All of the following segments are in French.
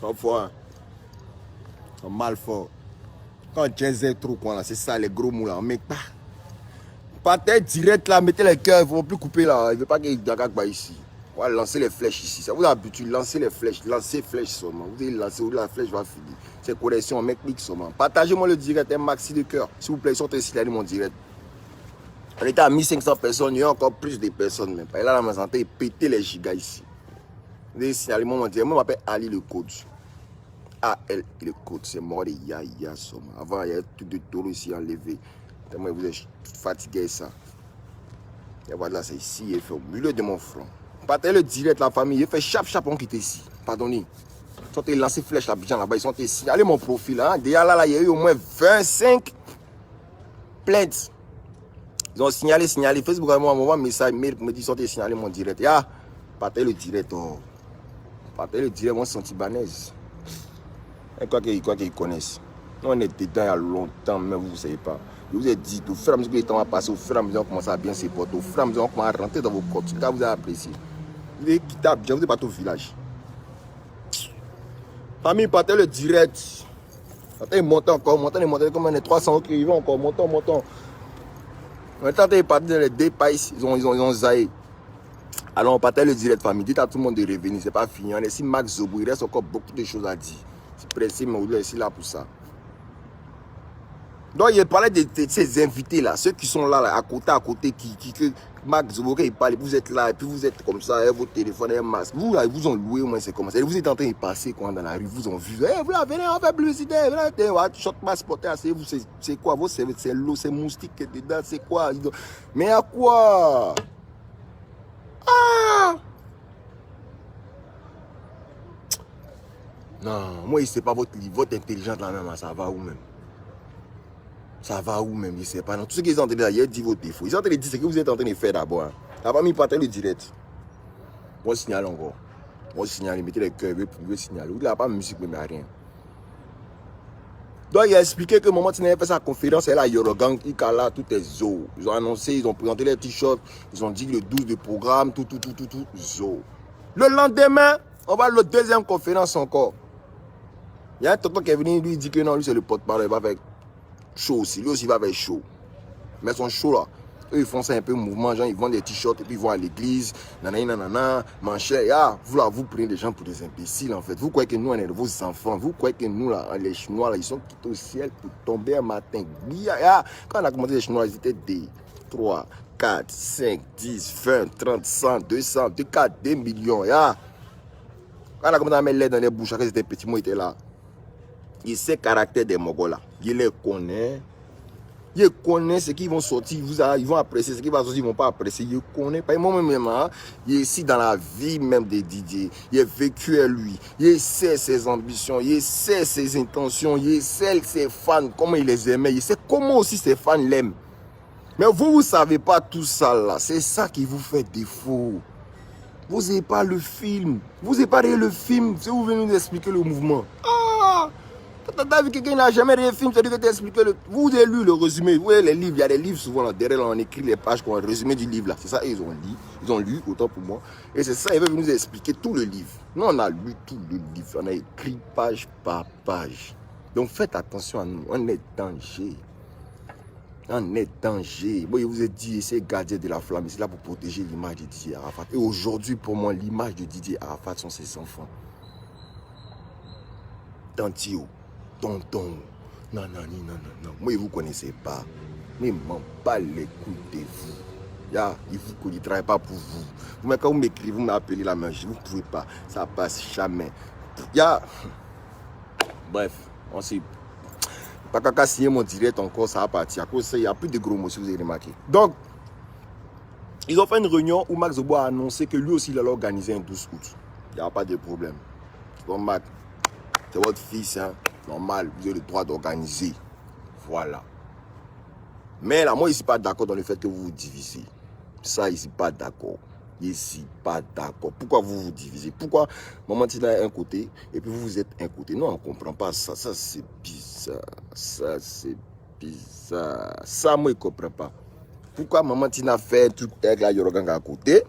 Parfois, c'est mal fort. Quand Jazz est trop quoi là, c'est ça les gros mots là, on met pas. Partez direct là, mettez les cœurs, il ne faut plus couper là. Il ne veut pas qu'il y ait Dagagba ici. On va lancer les flèches ici. Ça vous a l'habitude, lancer les flèches, lancer les flèches seulement. Vous allez lancer, la flèche va finir. C'est correction, mec, clic seulement. Partagez-moi le direct, un maxi de cœur. S'il vous plaît, sortez signaler mon direct. On était à 1500 personnes, il y a encore plus de personnes même. Et là, ma santé, péter les gigas ici. Vous allez signaler mon direct. Moi, je m'appelle Ali le coach. A-L le coach, c'est mort de ya seulement. Avant, il y avait tout de taureau ici enlevé. Tellement vous êtes fatigué ça. Et voilà, c'est ici, il fait au milieu de mon front. Partez le direct, la famille, il fait chap, on quitte ici. Pardonnez. Ils sont lancés flèche là-bas, ils sont ici. Allez mon profil, hein. Déjà là, il y a eu au moins 25 plaintes. Ils ont signalé. Facebook a envoyé un message, mail pour me dire, sortez signaler mon direct. Ya, partez le direct, oh. Partez le direct, mon senti-banaise. Et quoi qu'ils connaissent. On est dedans il y a longtemps, mais vous ne savez pas. Je vous ai dit, au fur et à mesure que le temps va passer, au fur et à mesure qu'on commence à bien se porter, au fur et à mesure qu'on commence à rentrer dans vos côtes, ce que vous avez apprécié. Vous avez quitté bien, vous êtes parti au village. Famille, partez le direct. Partez, montez encore, comme on est 300 qui vont encore, montons. Maintenant, ils partent dans les deux pays, ils ont zaï. Alors, on partait le direct, famille. Dites à tout le monde de revenir, c'est pas fini. On est ici, Max Zobo, il reste encore beaucoup de choses à dire. C'est pressé, mais vous êtes ici là pour ça. Donc, il parlait de ces invités-là, ceux qui sont là, à côté, que Max Zobo, il parle, vous êtes là, et puis vous êtes comme ça, avec votre téléphone, et un masque. Vous, là, ils vous ont loué, au moins, c'est comme ça. Et vous êtes en train de passer quoi, dans la rue, vous ont vu. Vous là, venez, on fait publicité, venez, shot mask, portez, asseyez-vous, c'est quoi, c'est l'eau, c'est moustique dedans, c'est quoi? Mais à quoi? Ah! Non, moi, c'est pas votre intelligence là même, ça va où même? Ça va où même, je sais pas. Non, tout ce qu'ils sont en train de dire, dit vos défauts. Ils sont en train de dire ce que vous êtes en train de faire d'abord. Hein. La famille partait le direct. Moi, signale encore. Moi, signale, mettez les cœurs, vous signaler. Vous n'avez pas de musique, mais rien. Donc, il a expliqué que moment où il avait fait sa conférence, elle a Yorogang, Ikala, tout est zo. Ils ont annoncé, ils ont présenté les t-shirts, ils ont dit le 12 de programme, tout, zo. Le lendemain, on va à la deuxième conférence encore. Il y a un tonton qui est venu, lui, il dit que non, lui, c'est le porte-parole, il va faire chaud aussi. Lui aussi, il va faire chaud. Mais son show là, eux, ils font ça un peu mouvement, genre, ils vendent des t-shirts et puis ils vont à l'église, nanana, manchette. Ah, vous là, vous prenez des gens pour des imbéciles en fait. Vous croyez que nous, on est vos enfants. Vous croyez que nous, là, les Chinois, là, ils sont quittés au ciel pour tomber un matin. Ah, quand on a commencé les Chinois, ils étaient des 3, 4, 5, 10, 20, 30, 100, 200, 2, 4, 2 millions. Ah. Quand on a commencé à mettre l'air dans les bouches, quand c'était petit, moi, j'étais là. Il sait le caractère des Mongols là. Il les connaît. Ils connaissent ce qu'ils vont sortir, ils vont apprécier ce qu'ils vont sortir, ils ne vont pas apprécier. Ils connaissent. Moi-même, il est ici dans la vie même de Didier. Il est vécu à lui. Il sait ses ambitions, il sait ses intentions, il sait ses fans, comment il les aimait. Il sait comment aussi ses fans l'aiment. Mais vous ne savez pas tout ça là. C'est ça qui vous fait défaut. Vous n'avez pas le film. Vous n'avez pas regardé le film. Si vous venez nous expliquer le mouvement. Ah! T'as vu quelqu'un n'a jamais regardé le film, c'est-à-dire que tu expliqué le... Vous avez lu le résumé, vous voyez les livres, il y a des livres souvent là, derrière là, on écrit les pages, quoi, le résumé du livre là. C'est ça, ils ont lu, autant pour moi. Et c'est ça, ils veulent nous expliquer tout le livre. Nous, on a lu tout le livre, on a écrit page par page. Donc faites attention à nous, on est danger. On est danger. Moi, je vous ai dit, c'est gardien de la flamme, c'est là pour protéger l'image de Didier Arafat. Et aujourd'hui, pour moi, l'image de Didier Arafat sont ses enfants. Tantio. Tonton, non. Moi, vous ne connaissez pas. Mais je m'en bats les couilles de vous. Il ne travaille pas pour vous. Mais quand vous m'écrivez, vous m'appelez la main, vous ne pouvez pas. Ça passe jamais. Bref, on sait. Pas qu'à signer mon direct encore, ça va partir. À cause de ça, il n'y a plus de gros mots, si vous avez remarqué. Donc, ils ont fait une réunion où Max Zobo a annoncé que lui aussi, il allait organiser un 12 août. Il n'y a pas de problème. Bon, Max, c'est votre fils, hein. Normal, vous avez le droit d'organiser. Voilà. Mais là, moi, je ne suis pas d'accord dans le fait que vous vous divisez. Ça, je ne suis pas d'accord. Je ne suis pas d'accord. Pourquoi vous vous divisez? Pourquoi Maman Tina est un côté et puis vous êtes un côté? Non, on ne comprend pas ça. Ça, c'est bizarre. Ça, c'est bizarre. Ça, moi, je ne comprends pas. Pourquoi Maman Tina fait un truc avec la Yorogang à côté?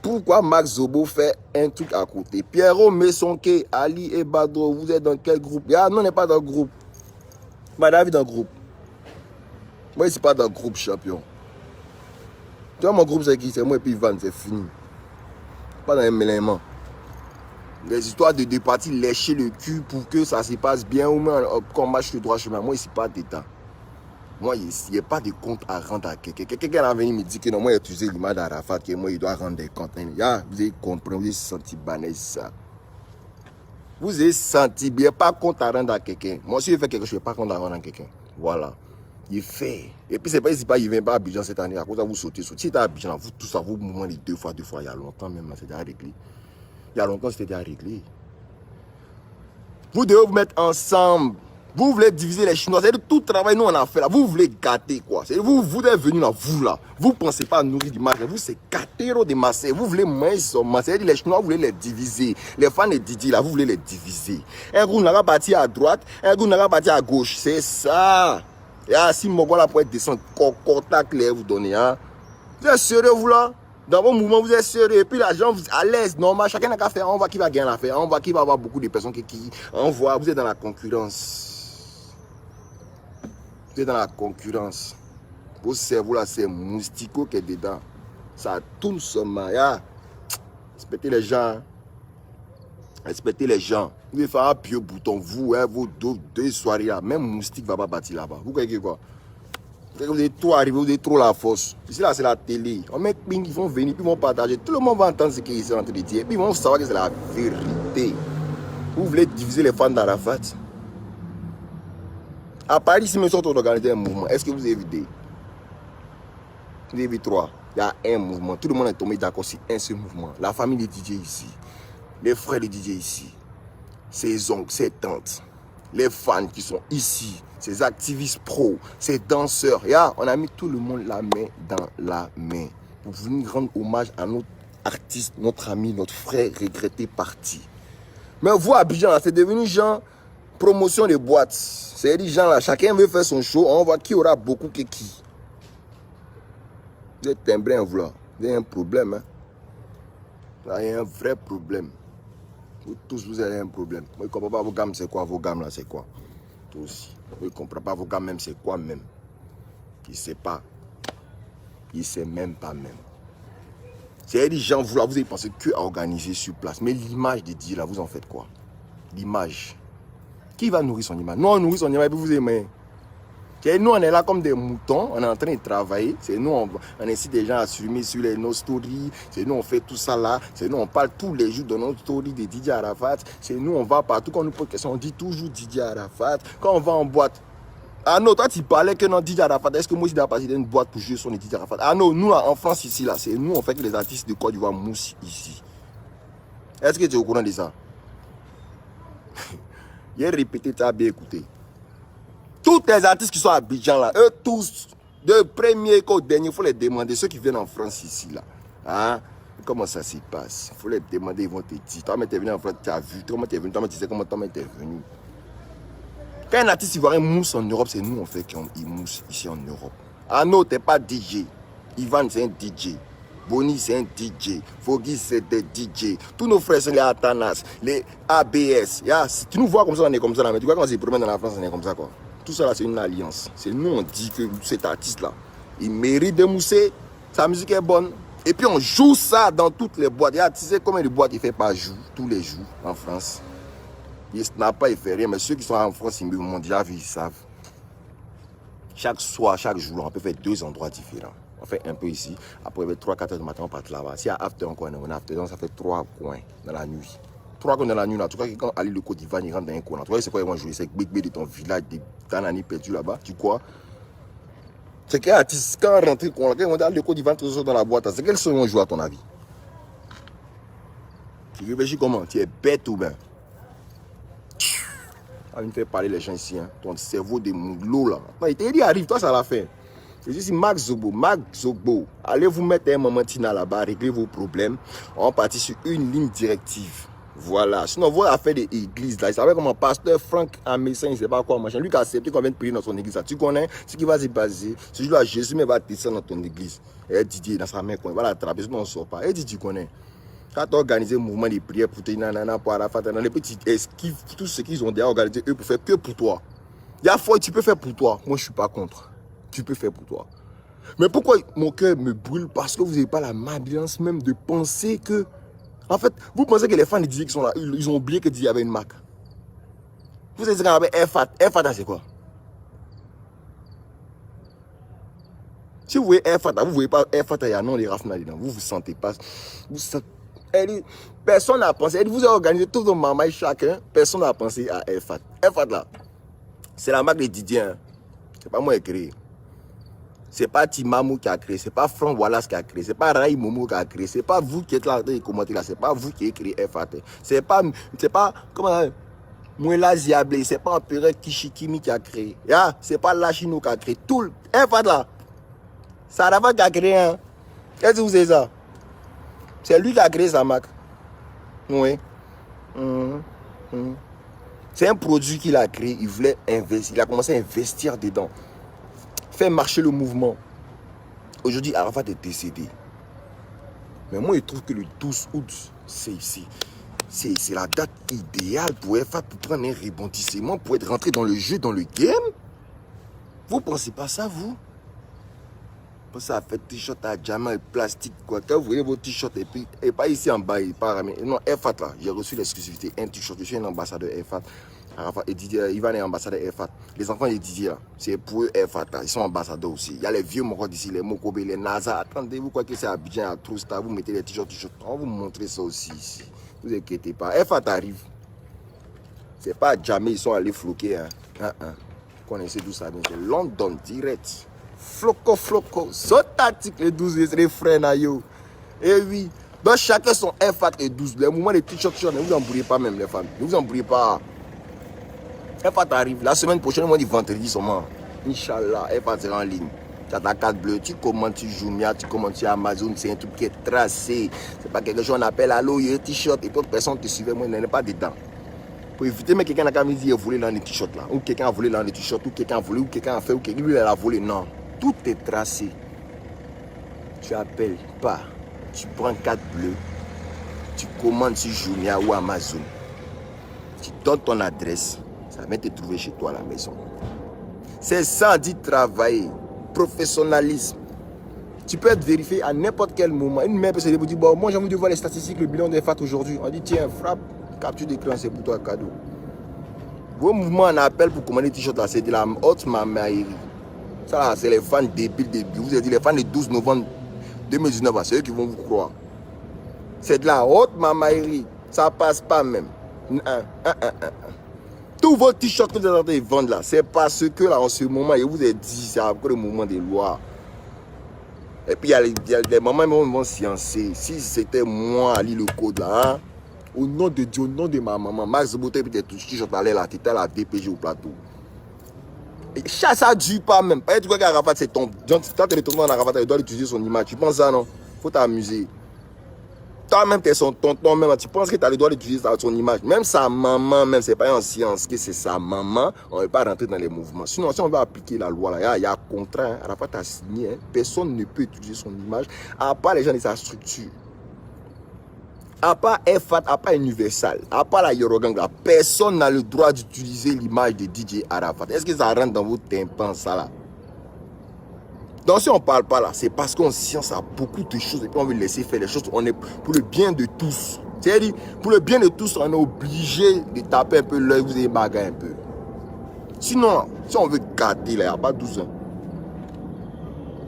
Pourquoi Max Zobo fait un truc à côté? Pierrot Messonke, Ali et Badro, vous êtes dans quel groupe? Ah, non, on n'est pas dans le groupe. Madame est dans le groupe. Moi, je ne suis pas dans le groupe, champion. Tu vois, mon groupe, c'est qui? C'est moi et puis Ivan, c'est fini. Pas dans les mêlements. Les histoires de deux parties, lécher le cul pour que ça se passe bien ou même qu'on marche le droit chemin. Moi, ici, pas d'état. Moi, il n'y a pas de compte à rendre à quelqu'un. Quelqu'un est venu me dire que non, moi, j'ai utilisé l'image d'Arafat, que moi, il doit rendre des comptes. Ya, vous avez compris, vous avez senti banal ça. Vous avez senti bien, pas compte à rendre à quelqu'un. Moi, si je fais quelque chose, je ne fais pas compte à rendre à quelqu'un. Voilà. Il fait. Et puis, c'est pas ici, il ne vient pas à Abidjan cette année. À cause de vous sauter. Si tu es à Abidjan, vous, tout ça, vous mouvement les deux fois, il y a longtemps même, c'est déjà réglé. Il y a longtemps, c'était déjà réglé. Vous devez vous mettre ensemble. Vous voulez diviser les Chinois. C'est tout le travail nous on a fait là. Vous voulez gâter quoi. Vous êtes venus là, vous là. Vous ne pensez pas à nourrir du Marseille. Vous c'est gâter de Marseille. Vous voulez manger son Marseille. Les Chinois, vous voulez les diviser. Les fans de Didi là, vous voulez les diviser. Un groupe n'a pas bâti à droite, un groupe n'a pas bâti à gauche. C'est ça. Et si Mogo là pour être descendre, contact les vous donner. Hein. Vous êtes sérieux vous là? Dans vos mouvements, vous êtes sérieux. Et puis la gens, vous êtes à l'aise, normal. Chacun n'a qu'à faire. On voit qui va gagner l'affaire. On voit qui va avoir beaucoup de personnes qui. On voit, vous êtes dans la concurrence. Vous êtes dans la concurrence. Vos cerveaux là, c'est moustico qui est dedans. Ça tourne seulement. Respectez les gens. Respectez les gens. Vous devez faire un pieux bouton. Vous, vos deux soirées là. Même moustique ne va pas bâtir là-bas. Vous croyez quoi? Vous êtes trop arrivé, vous avez trop la force. Ici là, c'est la télé. On met ping, ils vont venir, puis ils vont partager. Tout le monde va entendre ce qu'ils sont en train de dire. Et puis ils vont savoir que c'est la vérité. Vous voulez diviser les fans d'Arafat? À Paris, si nous sommes organisés un mouvement, est-ce que vous avez vu deux? Vous avez vu trois? Il y a un mouvement. Tout le monde est tombé d'accord sur un seul mouvement. La famille des DJ ici. Les frères des DJ ici. Ses oncles, ses tantes. Les fans qui sont ici. Ces activistes pro, ces danseurs. On a mis tout le monde la main dans la main. Pour venir rendre hommage à notre artiste, notre ami, notre frère regretté parti. Mais vous, Abidjan, c'est devenu genre promotion de boîtes. C'est des gens là, chacun veut faire son show. On voit qui aura beaucoup que qui. Vous êtes timbré en vous là. Vous avez un problème. Hein? Là, il y a un vrai problème. Vous tous, vous avez un problème. Moi, je ne comprends pas vos gammes, c'est quoi? Vos gammes là, c'est quoi? Tous. Je ne comprends pas vos gammes même, c'est quoi même? Il ne sait pas. Il ne sait même pas même. C'est des gens, vous avez pensé qu'à organiser sur place. Mais l'image de Dieu là, vous en faites quoi? L'image. Qui va nourrir son image? Nous, on nourrit son image et puis vous aimez. Nous, on est là comme des moutons, on est en train de travailler. C'est nous, on incite des gens à assumer sur nos stories. C'est nous, on fait tout ça là. C'est nous, on parle tous les jours de notre story de Didier Arafat. C'est nous, on va partout. Quand on nous pose question, on dit toujours Didier Arafat. Quand on va en boîte. Ah non, toi, tu parlais que non, Didier Arafat. Est-ce que moi, je dois passer dans une boîte pour jouer son Didier Arafat? Ah non, nous, là, en France, ici, là, c'est nous, on fait que les artistes de Côte d'Ivoire moussent ici. Est-ce que tu es au courant de ça? J'ai répété, tu as bien écouté. Tous les artistes qui sont à Abidjan là, eux tous, de premier qu'au dernier, il faut les demander. Ceux qui viennent en France ici là, hein? Comment ça se passe? Il faut les demander, ils vont te dire. Toi, tu es venu en France, tu as vu, comment tu es venu, toi, tu sais comment tu es venu. Quand un artiste ivoirien mousse en Europe, c'est nous on fait qu'il mousse ici en Europe. Ah non, tu n'es pas DJ. Ivan, c'est un DJ. Bonnie, c'est un DJ. Foggy, c'est des DJ. Tous nos frères sont les Atanas, les ABS. Tu nous vois comme ça, on est comme ça là. Mais tu vois quand on se promène dans la France, on est comme ça quoi. Tout ça là, c'est une alliance. C'est nous, on dit que cet artiste-là, il mérite de mousser. Sa musique est bonne. Et puis on joue ça dans toutes les boîtes. Tu sais combien de boîtes il fait par jour, tous les jours en France. Il n'a pas, il fait rien. Mais ceux qui sont en France, ils m'ont déjà vu, ils savent. Chaque soir, chaque jour, on peut faire 2 endroits différents. On fait un peu ici. Après, 3-4 heures du matin, on part là-bas. S'il y a after encore, on a after, donc ça fait 3 coins dans la nuit. 3 coins dans la nuit, là. Tu crois que quand Ali le Côte d'Ivoire, il rentre dans un coin. Tu vois, c'est quoi ils vont jouer? C'est Big de ton village, des Tanani perdus là-bas. Tu crois? C'est quel artiste, quand on rentre, quand on va le Côte d'Ivoire, dans la boîte, c'est quel son ils vont jouer à ton avis? Tu réfléchis comment? Tu es bête ou bien? On me fait parler les gens ici, hein. Ton cerveau de moulot là. Il t'a dit, arrive, toi ça l'a fait. Je dis, Max Zobo, allez vous mettre un moment là-bas, régler vos problèmes. On va partir sur une ligne directive. Voilà. Sinon, votre affaire de l'église là, il savait comment pasteur Franck Amessin, il ne sait pas quoi, machin. Lui qui a accepté qu'on vienne prier dans son église là. Tu connais ce qui va se passer. Ce jour-là, Jésus va descendre dans ton église. Et Didier, dans sa main, il va l'attraper, sinon on ne sort pas. Et Didier, tu connais. Quand tu as organisé un mouvement de prière pour tes nanana, pour Arafat, les petits esquives, tout ce qu'ils ont déjà organisé, eux, pour faire que pour toi. Il y a foi, tu peux faire pour toi. Moi, je ne suis pas contre. Tu peux faire pour toi. Mais pourquoi mon cœur me brûle? Parce que vous n'avez pas la malveillance même de penser que... En fait, vous pensez que les fans de Didier qui sont là, ils ont oublié que Didier avait une marque. Vous savez ce qu'on appelle Airfat. Airfat, c'est quoi? Si vous voyez Airfat, vous ne voyez pas Airfat, il y a non les rafles dedans. Vous ne vous sentez pas. Vous sentez... Elle dit, personne n'a pensé. Elle dit, vous avez organisé tout le maman chacun. Personne n'a pensé à Airfat. Airfat là, c'est la marque de Didier. Hein. C'est pas moi qui ai créé. C'est pas Timamou qui a créé. C'est pas Franck Wallace qui a créé. C'est pas Ray Momo qui a créé. C'est pas vous qui êtes là et commentez là. C'est pas vous qui avez créé Airfat. C'est pas comment Mouela Ziablé. C'est pas Empereur Kishikimi qui a créé. Yeah? C'est pas Lachino qui a créé. Tout le Airfat là. C'est Arafat qui a créé. Hein. Qu'est-ce que vous savez ça? C'est lui qui a créé sa marque. Oui. C'est un produit qu'il a créé. Il voulait investir. Il a commencé à investir dedans. Faire marcher le mouvement. Aujourd'hui, Arafat est décédé. Mais moi, je trouve que le 12 août, c'est la date idéale pour Arafat pour prendre un rebondissement, pour être rentré dans le jeu, dans le game. Vous ne pensez pas ça, vous? Ça a fait t-shirt à diamant et plastique quoi. Quand vous voyez vos t-shirts et pas ici en bas, il part. Non, Airfat là, j'ai reçu l'exclusivité, un t-shirt. Je suis un ambassadeur Airfat. Arafat et Didier, Ivan est ambassadeur Airfat. Les enfants de Didier là, c'est pour eux Airfat là, ils sont ambassadeurs aussi. Il y a les vieux morts d'ici, les Mokobe, les NASA. Attendez, vous croyez que c'est Abidjan à Trousta, vous mettez les t-shirts, on va vous montrer ça aussi ici. Ne vous inquiétez pas. Airfat arrive. C'est pas jamais ils sont allés floquer. Hein. Vous connaissez d'où ça vient, c'est London direct. Floco, Zotatic les 12 les frères na yo. Et oui, donc chacun son Airfat et 12. Les moments des t-shirts, ne vous embrouillez pas même les femmes. Ne vous embrouillez pas. Airfat arrive. La semaine prochaine, moi, du vendredi seulement. Inch'Allah, Airfat sera en ligne. Tu as ta carte bleue, tu commentes sur Jumia, tu commentes sur Amazon, c'est un truc qui est tracé. C'est pas quelque chose qu'on appelle allô, il y a un t-shirt et d'autres personnes te suivent, moi, il n'est pas dedans. Pour éviter, mais quelqu'un n'a dit qu'il a volé dans les t-shirts là. Ou quelqu'un a volé dans les t-shirts, ou quelqu'un a volé, ou quelqu'un a fait, ou quelqu'un lui a volé. Non. Tout est tracé. Tu appelles pas. Tu prends carte bleue. Tu commandes sur Jumia ou Amazon. Tu donnes ton adresse. Ça va te trouver chez toi à la maison. C'est ça, dit travailler. Professionnalisme. Tu peux être vérifié à n'importe quel moment. Une mère peut se dire, bon, moi j'ai envie de voir les statistiques, le bilan des FAT aujourd'hui. On dit, tiens, frappe, capture d'écran, c'est pour toi, cadeau. Vos mouvements en appel pour commander des t-shirts là, c'est de la haute mamaillerie. Ça, c'est les fans débiles. Vous avez dit les fans du 12 novembre 2019, c'est eux qui vont vous croire. C'est de la haute mamaillerie. Ça passe pas même. Tous vos t-shirts que vous êtes en train de vendre là, c'est parce que là, en ce moment, je vous ai dit, c'est après le moment des lois. Et puis, il y a des moments où ils vont sciencer. Si c'était moi à lire le code là, hein, au nom de Dieu, au nom de ma maman, Max Boté, peut-être tout t-shirt là, tu étais à la DPG au plateau. Ça ne dure pas même. Tu vois qu'Arafat c'est ton. Quand tu es retourné en Arafat, il doit utiliser son image. Tu penses ça, non? Il faut t'amuser. Toi-même, tu es son tonton, même. Tu penses que tu as le droit d'utiliser son image. Même sa maman, même, c'est pas en science que c'est sa maman. On ne va pas rentrer dans les mouvements. Sinon, si on veut appliquer la loi, là, il y a un contrat. Hein. Arafat a signé. Hein. Personne ne peut utiliser son image, à part les gens de sa structure. À part Airfat, à part Universal, à part la Yorogang, personne n'a le droit d'utiliser l'image de DJ Arafat. Est-ce que ça rentre dans vos tympans, ça là? Donc si on ne parle pas là, c'est parce qu'on science a beaucoup de choses et puis on veut laisser faire les choses. On est pour le bien de tous. C'est-à-dire, pour le bien de tous, on est obligé de taper un peu l'œil, vous avez bagarre un peu. Sinon, si on veut gâter là, il n'y a pas 12 ans.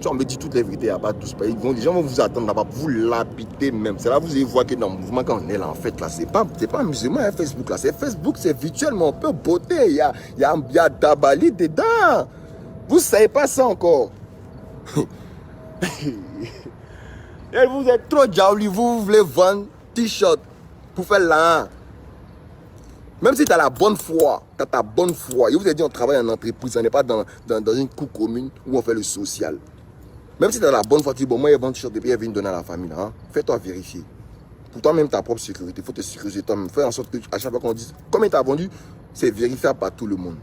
Si on me dit toutes les vérités, il n'y a pas 12 pays. Les gens vont vous attendre là-bas pour vous lapider même. C'est là que vous allez voir que dans le mouvement, quand on est là, en fait, là, c'est pas amusement, hein, Facebook, là. C'est Facebook, c'est virtuellement, on peut botter. Il y a Dabali dedans. Vous ne savez pas ça encore. Et vous êtes trop jolly, vous voulez vendre t-shirt pour faire là. Même si tu as la bonne foi, tu as ta bonne foi. Je vous ai dit, on travaille en entreprise, on n'est pas dans une cour commune où on fait le social. Même si tu as la bonne foi, tu dis, bon, moi, il y a un t-shirt et puis il vient donner à la famille. Hein? Fais-toi vérifier. Pour toi-même, ta propre sécurité, il faut te sécuriser toi-même. Fais en sorte que, à chaque fois qu'on dise combien tu as vendu, c'est vérifiable par tout le monde.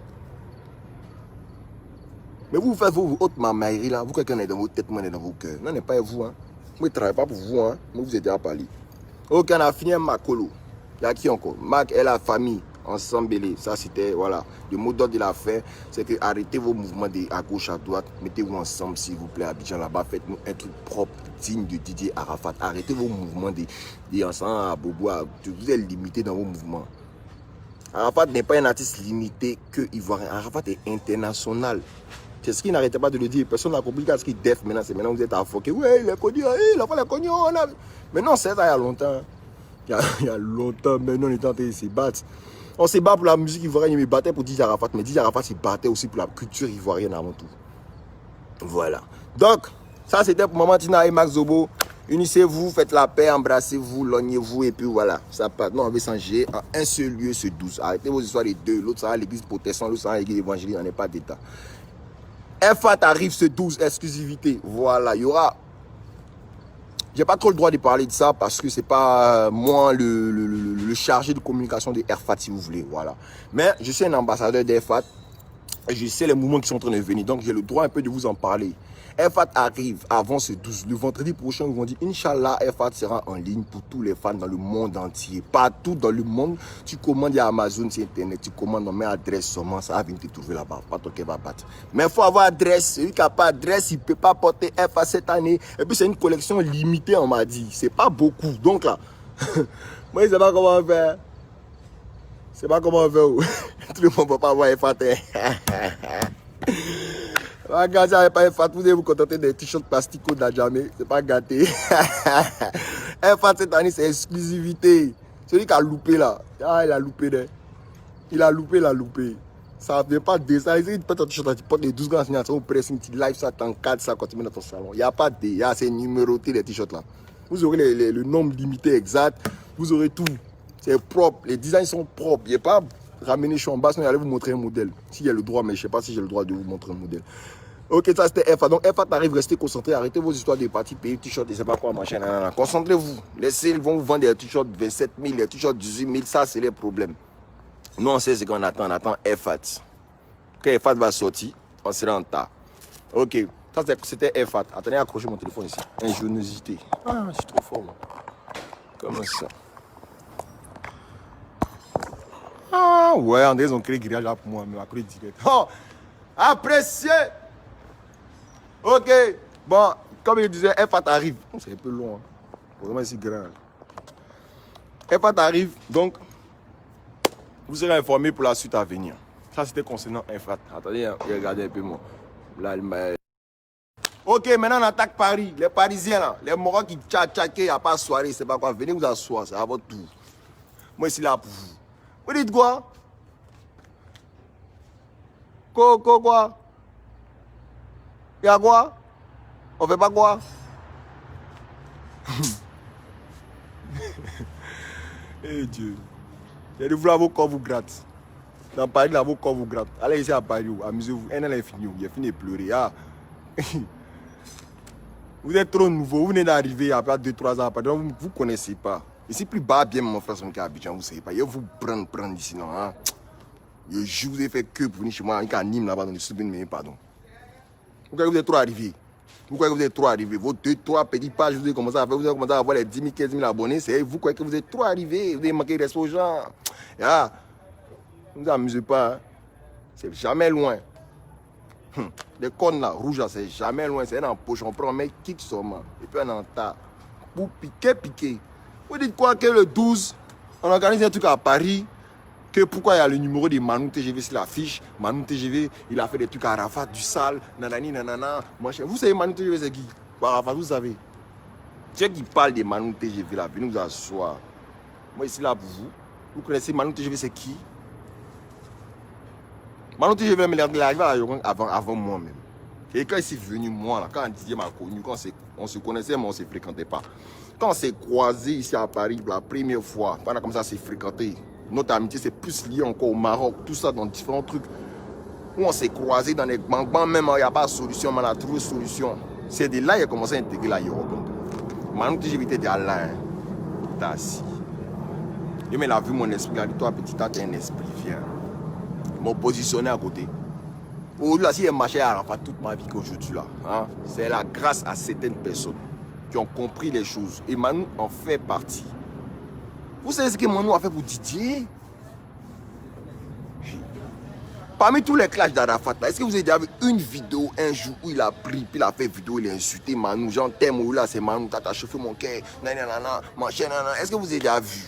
Mais vous faites vos hautes mamailleries là, vous quelqu'un est dans vos têtes, moi est dans vos cœurs. Non, n'est pas vous. Hein. Moi, je ne travaille pas pour vous. Hein. Moi, vous êtes déjà parlé. Ok, on a fini un Macolo. Il y a qui encore? Mac et la famille, ensemble. Ça, c'était, voilà. Le mot d'ordre de la fin, c'est que arrêtez vos mouvements à gauche, à droite. Mettez-vous ensemble, s'il vous plaît, à Abidjan là-bas. Faites-nous un truc propre, digne de Didier Arafat. Arrêtez vos mouvements ensemble à Bobo. Vous êtes limité dans vos mouvements. Arafat n'est pas un artiste limité que ivoirien. Arafat est international. C'est ce qu'il n'arrêtait pas de le dire. Personne n'a compris ce qu'il est def maintenant. C'est maintenant que vous êtes affoqués. Oui, il est connu. Il a pas connu. Mais non, c'est ça il y a longtemps. Il y a longtemps, maintenant on est en train de se battre. On se bat pour la musique ivoirienne. Il me battait pour Didier Arafat. Mais Didier Arafat se battait aussi pour la culture ivoirienne avant tout. Voilà. Donc, ça c'était pour Maman Tina et Max Zobo. Unissez-vous, faites la paix, embrassez-vous, lognez-vous et puis voilà. Ça part. Non, on veut s'engager en un seul lieu, ce 12. Arrêtez vos histoires les deux. L'autre sera l'église protestante, l'autre sera l'église évangélique. On n'est pas d'état. FAT arrive ce 12, exclusivité. Voilà, il y aura... J'ai pas trop le droit de parler de ça parce que c'est pas moi le chargé de communication de FAT si vous voulez. Voilà. Mais je suis un ambassadeur d'FAT. Je sais les mouvements qui sont en train de venir. Donc j'ai le droit un peu de vous en parler. FAT arrive avant ce 12. Le vendredi prochain, ils vont dire Inch'Allah, FAT sera en ligne pour tous les fans dans le monde entier. Partout dans le monde, tu commandes à Amazon, c'est Internet, tu commandes, on met adresse seulement, ça va venir te trouver là-bas. Pas toi qui va battre. Mais il faut avoir adresse. Celui qui n'a pas adresse, il ne peut pas porter FAT cette année. Et puis c'est une collection limitée, on m'a dit. C'est pas beaucoup. Donc là, moi, je ne sais pas comment faire. C'est pas comment on fait. Tout le monde ne peut pas avoir FAT. Regardez, avec pas FAT, vous allez vous contenter des t-shirts plastiques d'Adjamé. C'est pas gâté. FAT cette année, c'est exclusivité. Celui qui a loupé là. Ah, il a loupé. Il a loupé. Ça ne vient pas de ça. Il peut t-shirt, tu portes les 12 grands signatures au pressing, tu live ça, t'encadres ça quand tu mets dans ton salon. Il n'y a pas de. C'est numéroté les t-shirts là. Vous aurez le nombre limité exact. Vous aurez tout. C'est propre. Les designs sont propres. Il n'y a pas ramener je suis en bas, sinon il allait vous montrer un modèle. S'il y a le droit, mais je ne sais pas si j'ai le droit de vous montrer un modèle. Ok, ça c'était FA. Donc FA t'arrive, restez concentrés, arrêtez vos histoires de parties, payer t-shirt, je ne sais pas quoi, machin. Concentrez-vous. Laissez, ils vont vous vendre des t-shirts 27 000, des t-shirts 18 000, ça c'est les problèmes. Nous on sait ce qu'on attend, on attend FAT. Quand FAT va sortir, on sera en tas. Ok, ça c'était FAT. Attendez, accrochez mon téléphone ici. Ingéniosité. Ah, je suis trop fort moi. Comment ça? Ah ouais, on dirait ont créé grillage là pour moi, mais après direct. Oh, apprécié. Ok, bon, comme je disais, FAT arrive. C'est un peu long, hein. Vraiment c'est grand. FAT arrive, donc vous serez informés pour la suite à venir. Ça c'était concernant FAT. Attendez, hein, regardez un peu moi. Là, ok, maintenant on attaque Paris. Les Parisiens là, les Moraux qui tchatchaquent, il n'y a pas de soirée, c'est pas quoi. Venez vous asseoir, c'est à votre tour. Moi ici là pour vous. Vous dites quoi? Quoi? Il y a quoi? On fait pas quoi? Eh Dieu. Il y a de vous là, vos corps vous grattent. Dans Paris, là, vos corps vous grattent. Allez ici à Paris, amusez-vous. Elle est finie, il est fini de pleurer. Ah. Vous êtes trop nouveau, vous venez d'arriver après 2-3 ans après. Donc vous ne connaissez pas. Ici, plus bas, bien, mon frère, son cas Abidjan, vous ne savez pas. Il vous prendre ici, non. Hein? Je vous ai fait que pour venir chez moi, il anime là-bas dans le sud, mais pardon. Vous croyez que vous êtes trop arrivé? Vous croyez que vous êtes trop arrivé? Vos 2-3 petites pages, vous avez commencé à faire, vous avez commencé à avoir les 10 000, 15 000 abonnés. C'est vous croyez que vous êtes trop arrivé? Vous avez manqué de respect aux gens. Ah, ne vous amusez pas. Hein? C'est jamais loin. Les cornes là, rouges là, c'est jamais loin. C'est dans la poche. On prend un mec qui sort, et puis on en tas. Pour piquer. Vous dites quoi que le 12, on organise un truc à Paris, que pourquoi il y a le numéro de Manu TGV sur l'affiche. Manu TGV, il a fait des trucs à Arafat, du sale, nanani, nanana. Vous savez Manu TGV c'est qui? Arafat, vous savez. Ceux qui parlent de Manu TGV là, venez vous asseoir. Moi ici là pour vous. Vous connaissez Manu TGV c'est qui? Manu TGV, il est arrivé à Yoron avant moi-même. Et quand il s'est venu, moi, là, quand Didier m'a connu, quand on se connaissait, mais on ne se fréquentait pas. Quand on s'est croisé ici à Paris pour la première fois, quand on a commencé à se fréquenter, notre amitié c'est plus lié encore au Maroc, tout ça dans différents trucs. Où on s'est croisé dans les banques, même il n'y a pas de solution, mais on a trouvé une solution. C'est de là qu'il a commencé à intégrer la Europe. Maintenant que j'ai été à là, il est assis. Il a vu mon esprit, il a dit, toi petit, tu as un esprit, viens. Il m'a positionné à côté. Aujourd'hui, là, si j'ai marché à Arafat toute ma vie qu'aujourd'hui, là, hein, c'est la grâce à certaines personnes qui ont compris les choses. Et Manu en fait partie. Vous savez ce que Manu a fait pour Didier? Parmi tous les clashs d'Arafat, est-ce que vous avez déjà vu une vidéo un jour où il a pris, puis il a fait vidéo, il a insulté Manu, genre t'aimes ou là c'est Manu, t'as chauffé mon cœur, nanana, machin, nanana. Est-ce que vous avez déjà vu?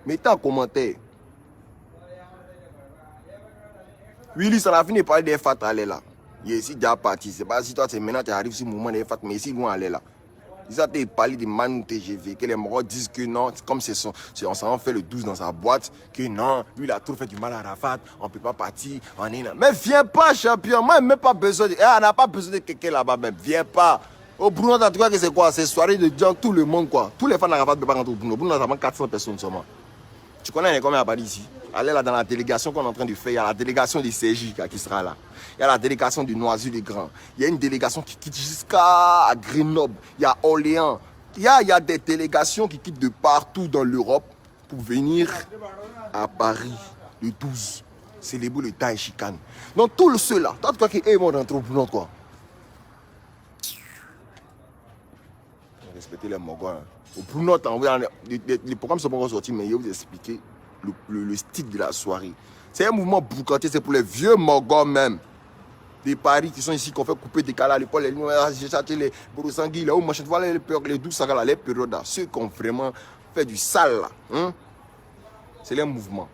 Mettez en commentaire. Willy, ça a fini de parler des fat allez là. Il est ici déjà parti. C'est pas si toi, c'est maintenant tu arrives sur le moment des fat, mais ici, nous allez là. Ils ont parlé de Manu TGV, que les morts disent que non, comme on s'en fait le 12 dans sa boîte, que non, lui il a trop fait du mal à Arafat, on ne peut pas partir, on est là. Mais viens pas, champion, moi même pas besoin de. On n'a pas besoin de quelqu'un là-bas même, viens pas. Au Bruno, tu vois que c'est quoi? C'est soirée de gens, tout le monde quoi. Tous les fans d'Arafat ne peuvent pas rentrer au Bruno. Bruno, ça manque 400 personnes seulement. Tu connais combien à Paris ici? Allez là dans la délégation qu'on est en train de faire, il y a la délégation du CJ qui sera là. Il y a la délégation du Noisy-le-Grand. Il y a une délégation qui quitte jusqu'à Grenoble. Il y a Orléans. Il y a des délégations qui quittent de partout dans l'Europe pour venir à Paris le 12. Célébrer le Taï Chicane. Donc tout ceux-là, toi tu crois qu'ils vont rentrer au boulot quoi? Respectez les Mogos. Hein. Au Bruno, les programmes sont pas encore sortis, mais je vais vous expliquer le style de la soirée. C'est un mouvement boucanté, c'est pour les vieux Mogos même. Des paris qui sont ici, qu'on fait couper des calas, les poils, les Borosangui, là où machin, voilà les 12 sagas là, les périodes là, ceux qui ont vraiment fait du sale là. Hein? C'est les mouvements.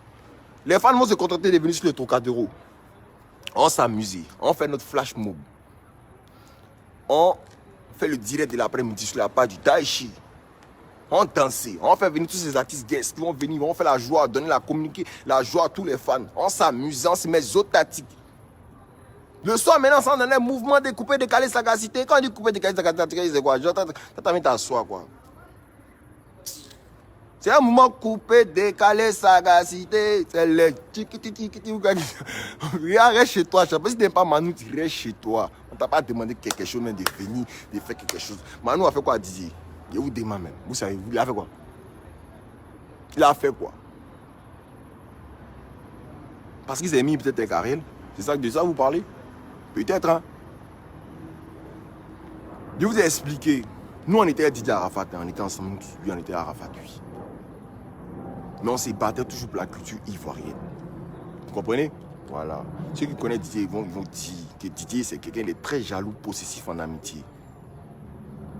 Les fans vont se contenter de venir sur le Trocadéro. On s'amuse, on fait notre flash mob. On fait le direct de l'après-midi sur la page du Daichi. On danse, on fait venir tous ces artistes guests qui vont venir, on fait la joie, donner la communiquer, la joie à tous les fans. On s'amuse, on se met zotatiques. Le soir maintenant, ça donne un mouvement découpé, décalé, sagacité. Quand on dit couper, décalé, sagacité, c'est quoi? T'as mis ta soie quoi. C'est un mouvement coupé, décalé, sagacité. C'est le reste chez toi. Je sais pas si tu n'es pas Manu, tu restes chez toi. On t'a pas demandé quelque chose, mais de venir, de faire quelque chose. Manu a fait quoi à Didier? Je vous demande même. Vous savez, il a fait quoi? Il a fait quoi? Parce qu'ils ont mis peut-être des carrés. C'est ça, de ça vous parlez? Peut-être, hein? Je vous ai expliqué. Nous, on était à Didier Arafat. On était ensemble. Lui, on était à Arafat, lui. Mais on s'est battu toujours pour la culture ivoirienne. Vous comprenez? Voilà. Ceux qui connaissent Didier, ils vont dire que Didier, c'est quelqu'un de très jaloux, possessif en amitié.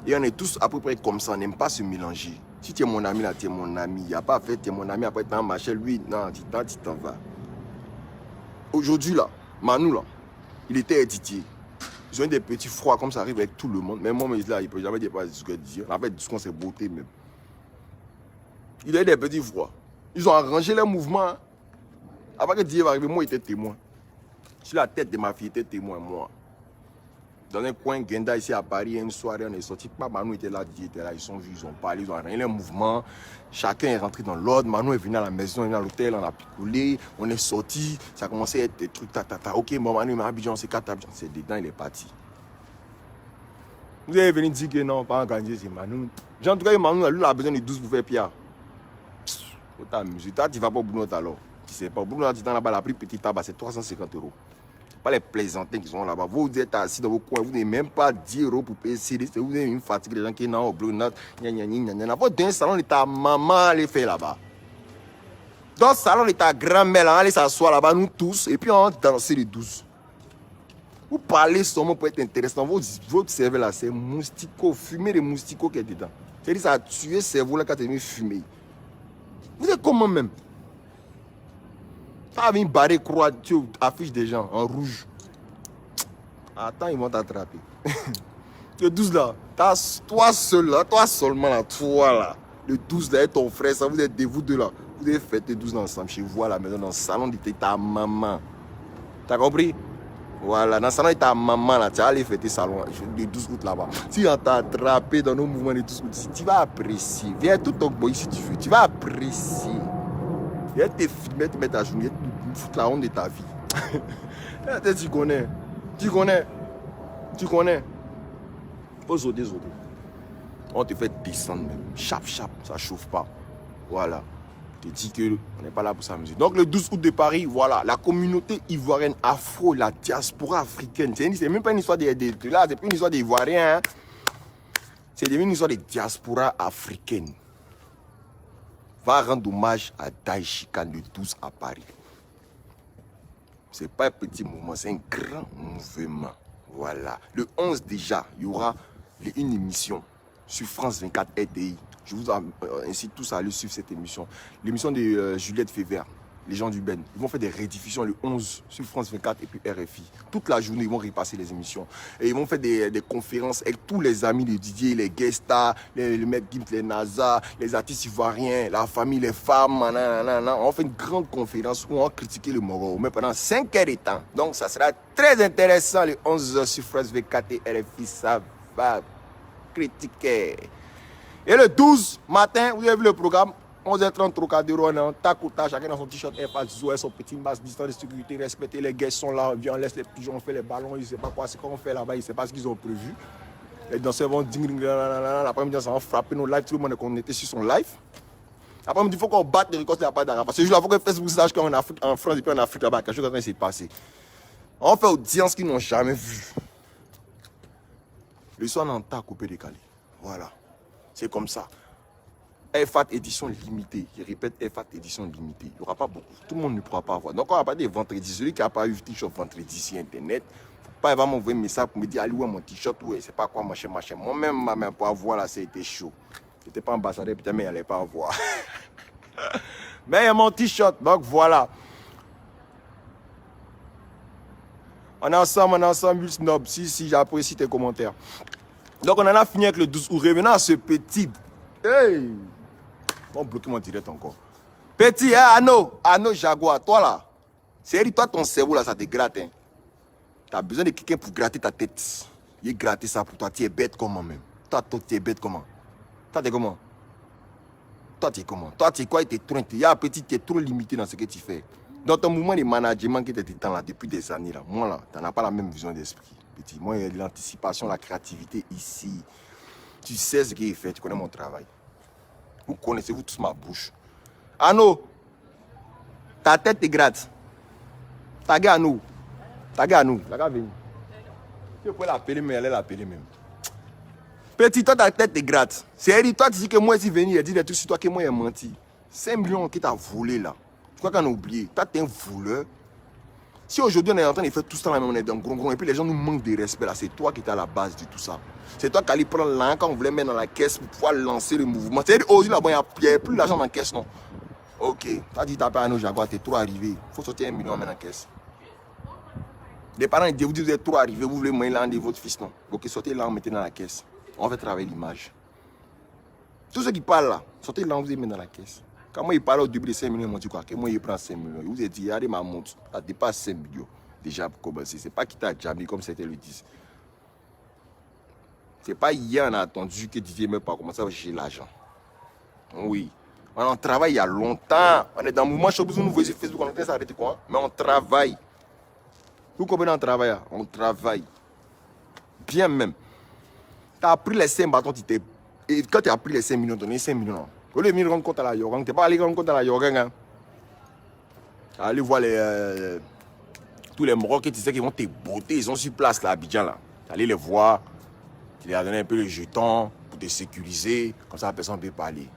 Et on est tous à peu près comme ça, on n'aime pas se mélanger. Si tu es mon ami, là, tu es mon ami. Il n'y a pas fait, tu es mon ami, après tu as marché, lui, non, tu t'en vas. Aujourd'hui, là, Manu, là, il était Didier. Ils ont des petits froids comme ça arrive avec tout le monde. Même moi, là, il ne peut jamais dépasser ce que Didier. En fait, ce qu'on s'est beauté même. Il a des petits froids. Ils ont arrangé les mouvements. Hein. Avant que Didier va arriver, moi, il était témoin. Sur la tête de ma fille, il était témoin, moi. Dans un coin, Genda, ici à Paris, une soirée, on est sorti. Pas Manu était là, Didier était là, ils sont vus, ils ont parlé, ils ont arrangé les mouvements. Chacun est rentré dans l'ordre. Manu est venu à la maison, il est venu à l'hôtel, on a picolé, on est sorti. Ça a commencé à être des trucs, Ok, bon, Manu, mais Abidjan, c'est 4 Abidjan. C'est dedans, il est parti. Vous allez venir dire que non, pas organisé, c'est Manu. En tout cas, Manu, lui, il a besoin de 12 pour faire Pierre. Faut t'amuser. Toi, tu vas pas au Bruno alors. Tu sais pas, au Bruno, tu là-bas, la plus petite tabac, c'est 350 €. Pas les plaisantins qui sont là-bas. Vous êtes assis dans vos coins, vous n'avez même pas 10 € pour payer CD. Vous avez une fatigue, les gens qui sont au Blue Note. Vous dans un salon de ta maman, allez faire là-bas. Dans le salon de ta grand-mère, allez s'asseoir là-bas, nous tous, et puis on danse les 12. Vous parlez seulement pour être intéressant. Votre cerveau là, c'est moustico, fumer des mousticots qui est dedans. C'est-à-dire ça a tué le cerveau là quand tu es fumé. Vous êtes comment même? Tu as une barre croix, tu affiches des gens en rouge. Attends, ils vont t'attraper. Le 12 là, toi seul là, toi seulement là, toi là. Le 12 là et ton frère, ça vous êtes des vous deux là. Vous devez fêter 12 ensemble chez vous à la maison, dans le salon de ta maman. T'as compris? Voilà, dans le salon de ta maman là, tu vas aller fêter salon le 12 août là-bas. Si on t'a attrapé dans nos mouvements de 12 août, tu vas apprécier. Viens tout ton boy si tu veux, tu vas apprécier. Viens te filmer, te mettre à journée, te foutre la honte de ta vie. Tu connais. Tu connais. Tu connais. Faut sauter. On te fait descendre même. Chap, ça chauffe pas. Voilà. Je te dis qu'on n'est pas là pour s'amuser. Donc le 12 août de Paris, voilà, la communauté ivoirienne afro, la diaspora africaine. C'est même pas une histoire là, c'est pas une histoire des Ivoiriens. Hein. C'est une histoire de diaspora africaine. Va rendre hommage à Daïchikan le 12 à Paris. C'est pas un petit mouvement, c'est un grand mouvement. Voilà. Le 11 déjà, il y aura une émission sur France 24 RTI. Je vous incite tous à aller suivre cette émission. L'émission de Juliette Févert, les gens du Ben. Ils vont faire des rediffusions le 11 sur France 24 et puis RFI. Toute la journée, ils vont repasser les émissions. Et ils vont faire des conférences avec tous les amis de Didier, les guest stars, les mecs Gims, les NASA, les artistes ivoiriens, la famille, les femmes. Nanana. On fait une grande conférence où on va critiquer le Moro, mais pendant 5 heures de temps. Donc ça sera très intéressant le 11 sur France 24 et RFI. Ça va critiquer. Et le 12 matin, vous avez vu le programme, 11h30, Trocadéro, Takota, chacun dans son t-shirt, son petit masque, distance de sécurité, respecter les guests sont là, on vient, on laisse les pigeons, on fait les ballons, ils ne savent pas quoi, c'est qu'on fait là-bas, ils ne savent pas ce qu'ils ont prévu. Les danseurs vont ding, l'après-midi, ça va frapper nos lives, tout le monde est connecté sur son live. Après, il faut qu'on batte les records de la part d'Arabie. Parce que je il faut que Facebook sache qu'en Afrique, en France et puis en Afrique là-bas, quelque chose est en train de se passer. On fait audience qu'ils n'ont jamais vu. Le soir, on entend couper décalé. Voilà. C'est comme ça. FAT édition limitée. Je répète, FAT édition limitée. Il n'y aura pas beaucoup. Tout le monde ne pourra pas avoir. Donc, on va pas des vendredis. Celui qui n'a pas eu t-shirt vendredi sur Internet, faut pas, il va m'envoyer un message pour me dire, allez, où est mon t-shirt? Ouais, c'est pas quoi, machin. Moi-même, ma main pour avoir là, c'était chaud. Je n'étais pas ambassadeur, putain, mais il n'allait pas avoir. Mais il y a mon t-shirt. Donc, voilà. On est ensemble, snob. Si, j'apprécie tes commentaires. Donc, on en a fini avec le 12 août. Revenons à ce petit. Hey! On bloque mon direct encore. Petit, hein, Anno Jaguar, toi là. C'est toi, ton cerveau là, ça te gratte. Hein. Tu as besoin de quelqu'un pour gratter ta tête. Il gratter ça pour toi. Tu es bête comment même? Toi, tu es bête comment? Toi, tu es comment? Toi, tu es comment? Toi, tu es quoi? Tu es trop, il y a un petit, tu es trop limité dans ce que tu fais. Dans ton mouvement de management qui était là depuis des années, là, moi là, tu n'as pas la même vision d'esprit. Petit. Moi, il y a l'anticipation, la créativité ici. Tu sais ce qui est fait, tu connais mon travail. Vous connaissez, vous tous ma bouche. Anno, ta tête te gratte. Ta gars, nous. Ta gars, nous. La gars, venez. Tu peux l'appeler, mais elle est l'appeler même. Petit, toi, ta tête te gratte. C'est toi, tu dis que moi, je suis venu, il dit des trucs sur toi que moi, il a menti. 5 millions qui t'a volé là. Tu crois qu'on a oublié? Toi, t'es un voleur. Si aujourd'hui on est en train de faire tout ça, on est dans le gros et puis les gens nous manquent de respect là, c'est toi qui es à la base de tout ça. C'est toi qui allais prendre l'argent quand on voulait mettre dans la caisse pour pouvoir lancer le mouvement. C'est-à-dire aujourd'hui là-bas, il n'y a plus d'argent dans la caisse, non? Ok, tu as dit t'as pas à nos Jaguar, t'es trop arrivé. Il faut sortir 1 million dans la caisse. Les parents ils vous disent vous êtes trop arrivé, vous voulez moyen de votre fils, non? Ok, sortez là, mettez dans la caisse. On va travailler l'image. Tous ceux qui parlent là, sortez là, vous les mettez dans la caisse. Quand moi il parle au début de 5 millions, ils m'ont dit quoi? Que moi il prend 5 millions. Il vous a dit, regardez ma montre, ça dépasse 5 millions. Déjà pour commencer. C'est pas qu'il t'a jamais comme c'était le 10. C'est pas hier on a attendu que Didier me pas commencer à chercher l'argent. Oui. On travaille il y a longtemps. On est dans le mouvement Showbiz, nous voyons sur Facebook, on est en train de s'arrêter quoi? Mais on travaille. Vous comprenez, on travaille. On travaille. Bien même. Tu as pris les 5 bâtons, et quand tu as pris les 5 millions, tu as donné 5 millions. Au lieu de rendre compte à la Yorang, tu n'es pas allé rendre compte à la Yorang. Hein. Allez voir tous les Marocains, tu sais qu'ils vont te botter, ils sont sur place là, à Abidjan là. Tu allez les voir, tu leur as donné un peu le jeton pour te sécuriser, comme ça personne ne peut parler.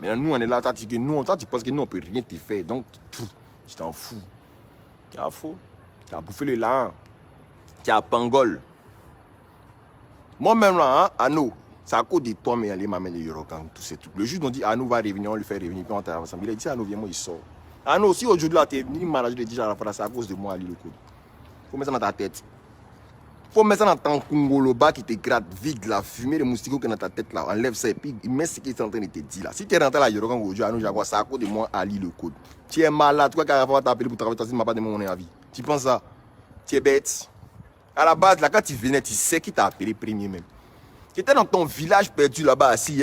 Maintenant nous on est là, tu penses que nous on ne peut rien te faire, donc tu t'en fous. Tu t'en fous. Tu as bouffé le lard, tu as pangol. Moi-même là, hein, Anno, c'est à cause de toi, mais allez m'amener les Yorogang, tous ces trucs. Le juge nous dit, Anno va revenir, on le fait revenir, puis on travaille ensemble. Il a dit, Anno, viens, moi, il sort. Anno, si aujourd'hui là, tu es venu manager déjà à la fin, c'est à cause de moi, Ali le code. Faut mettre ça dans ta tête. Faut mettre ça dans ton Congoloba qui te gratte, vide la fumée de moustiquaires qui est dans ta tête là. Enlève ça et puis mets ce qui est en train de te dire là. Si tu es rentré là, Yorogang aujourd'hui, Anno, Jaguar, c'est à cause de moi, Ali le code. Tu es malade, tu crois qu'à la fin, tu as appelé pour travailler, tu ne m'as pas demandé mon avis. Tu penses ça? Tu es bête. À la base, là, quand tu venais, tu sais qui t'a appelé premier même. Tu étais dans ton village perdu là-bas, assis,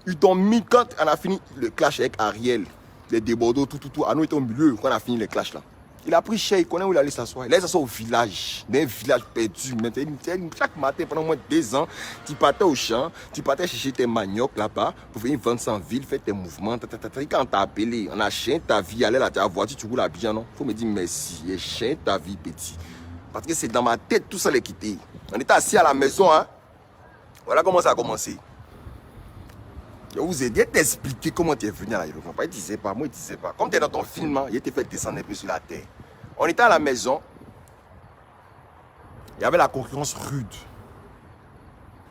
ils t'ont mis quand on a fini le clash avec Ariel, les débordeaux, tout. Anno était au milieu quand on a fini le clash là. Il a pris cher, il connaît où il allait s'asseoir. Là, il s'assoit au village, dans un village perdu. Chaque matin, pendant moins de 2 ans, tu partais au champ, tu partais chercher tes maniocs là-bas pour venir vendre ça en ville, faire tes mouvements. Quand on t'a appelé, on a chien ta vie, allez là, ta voiture, tu roules à bien, non? Il faut me dire merci, et chien ta vie, petit. Parce que c'est dans ma tête, tout ça les quitté. On était assis à la maison, hein. Voilà comment ça a commencé. Je vous ai dit, t'expliquer comment tu es venu à l'aéroport. Il ne disait pas, moi il ne disais pas. Comme tu es dans ton film, il était fait descendre un peu sur la terre. On était à la maison. Il y avait la concurrence rude.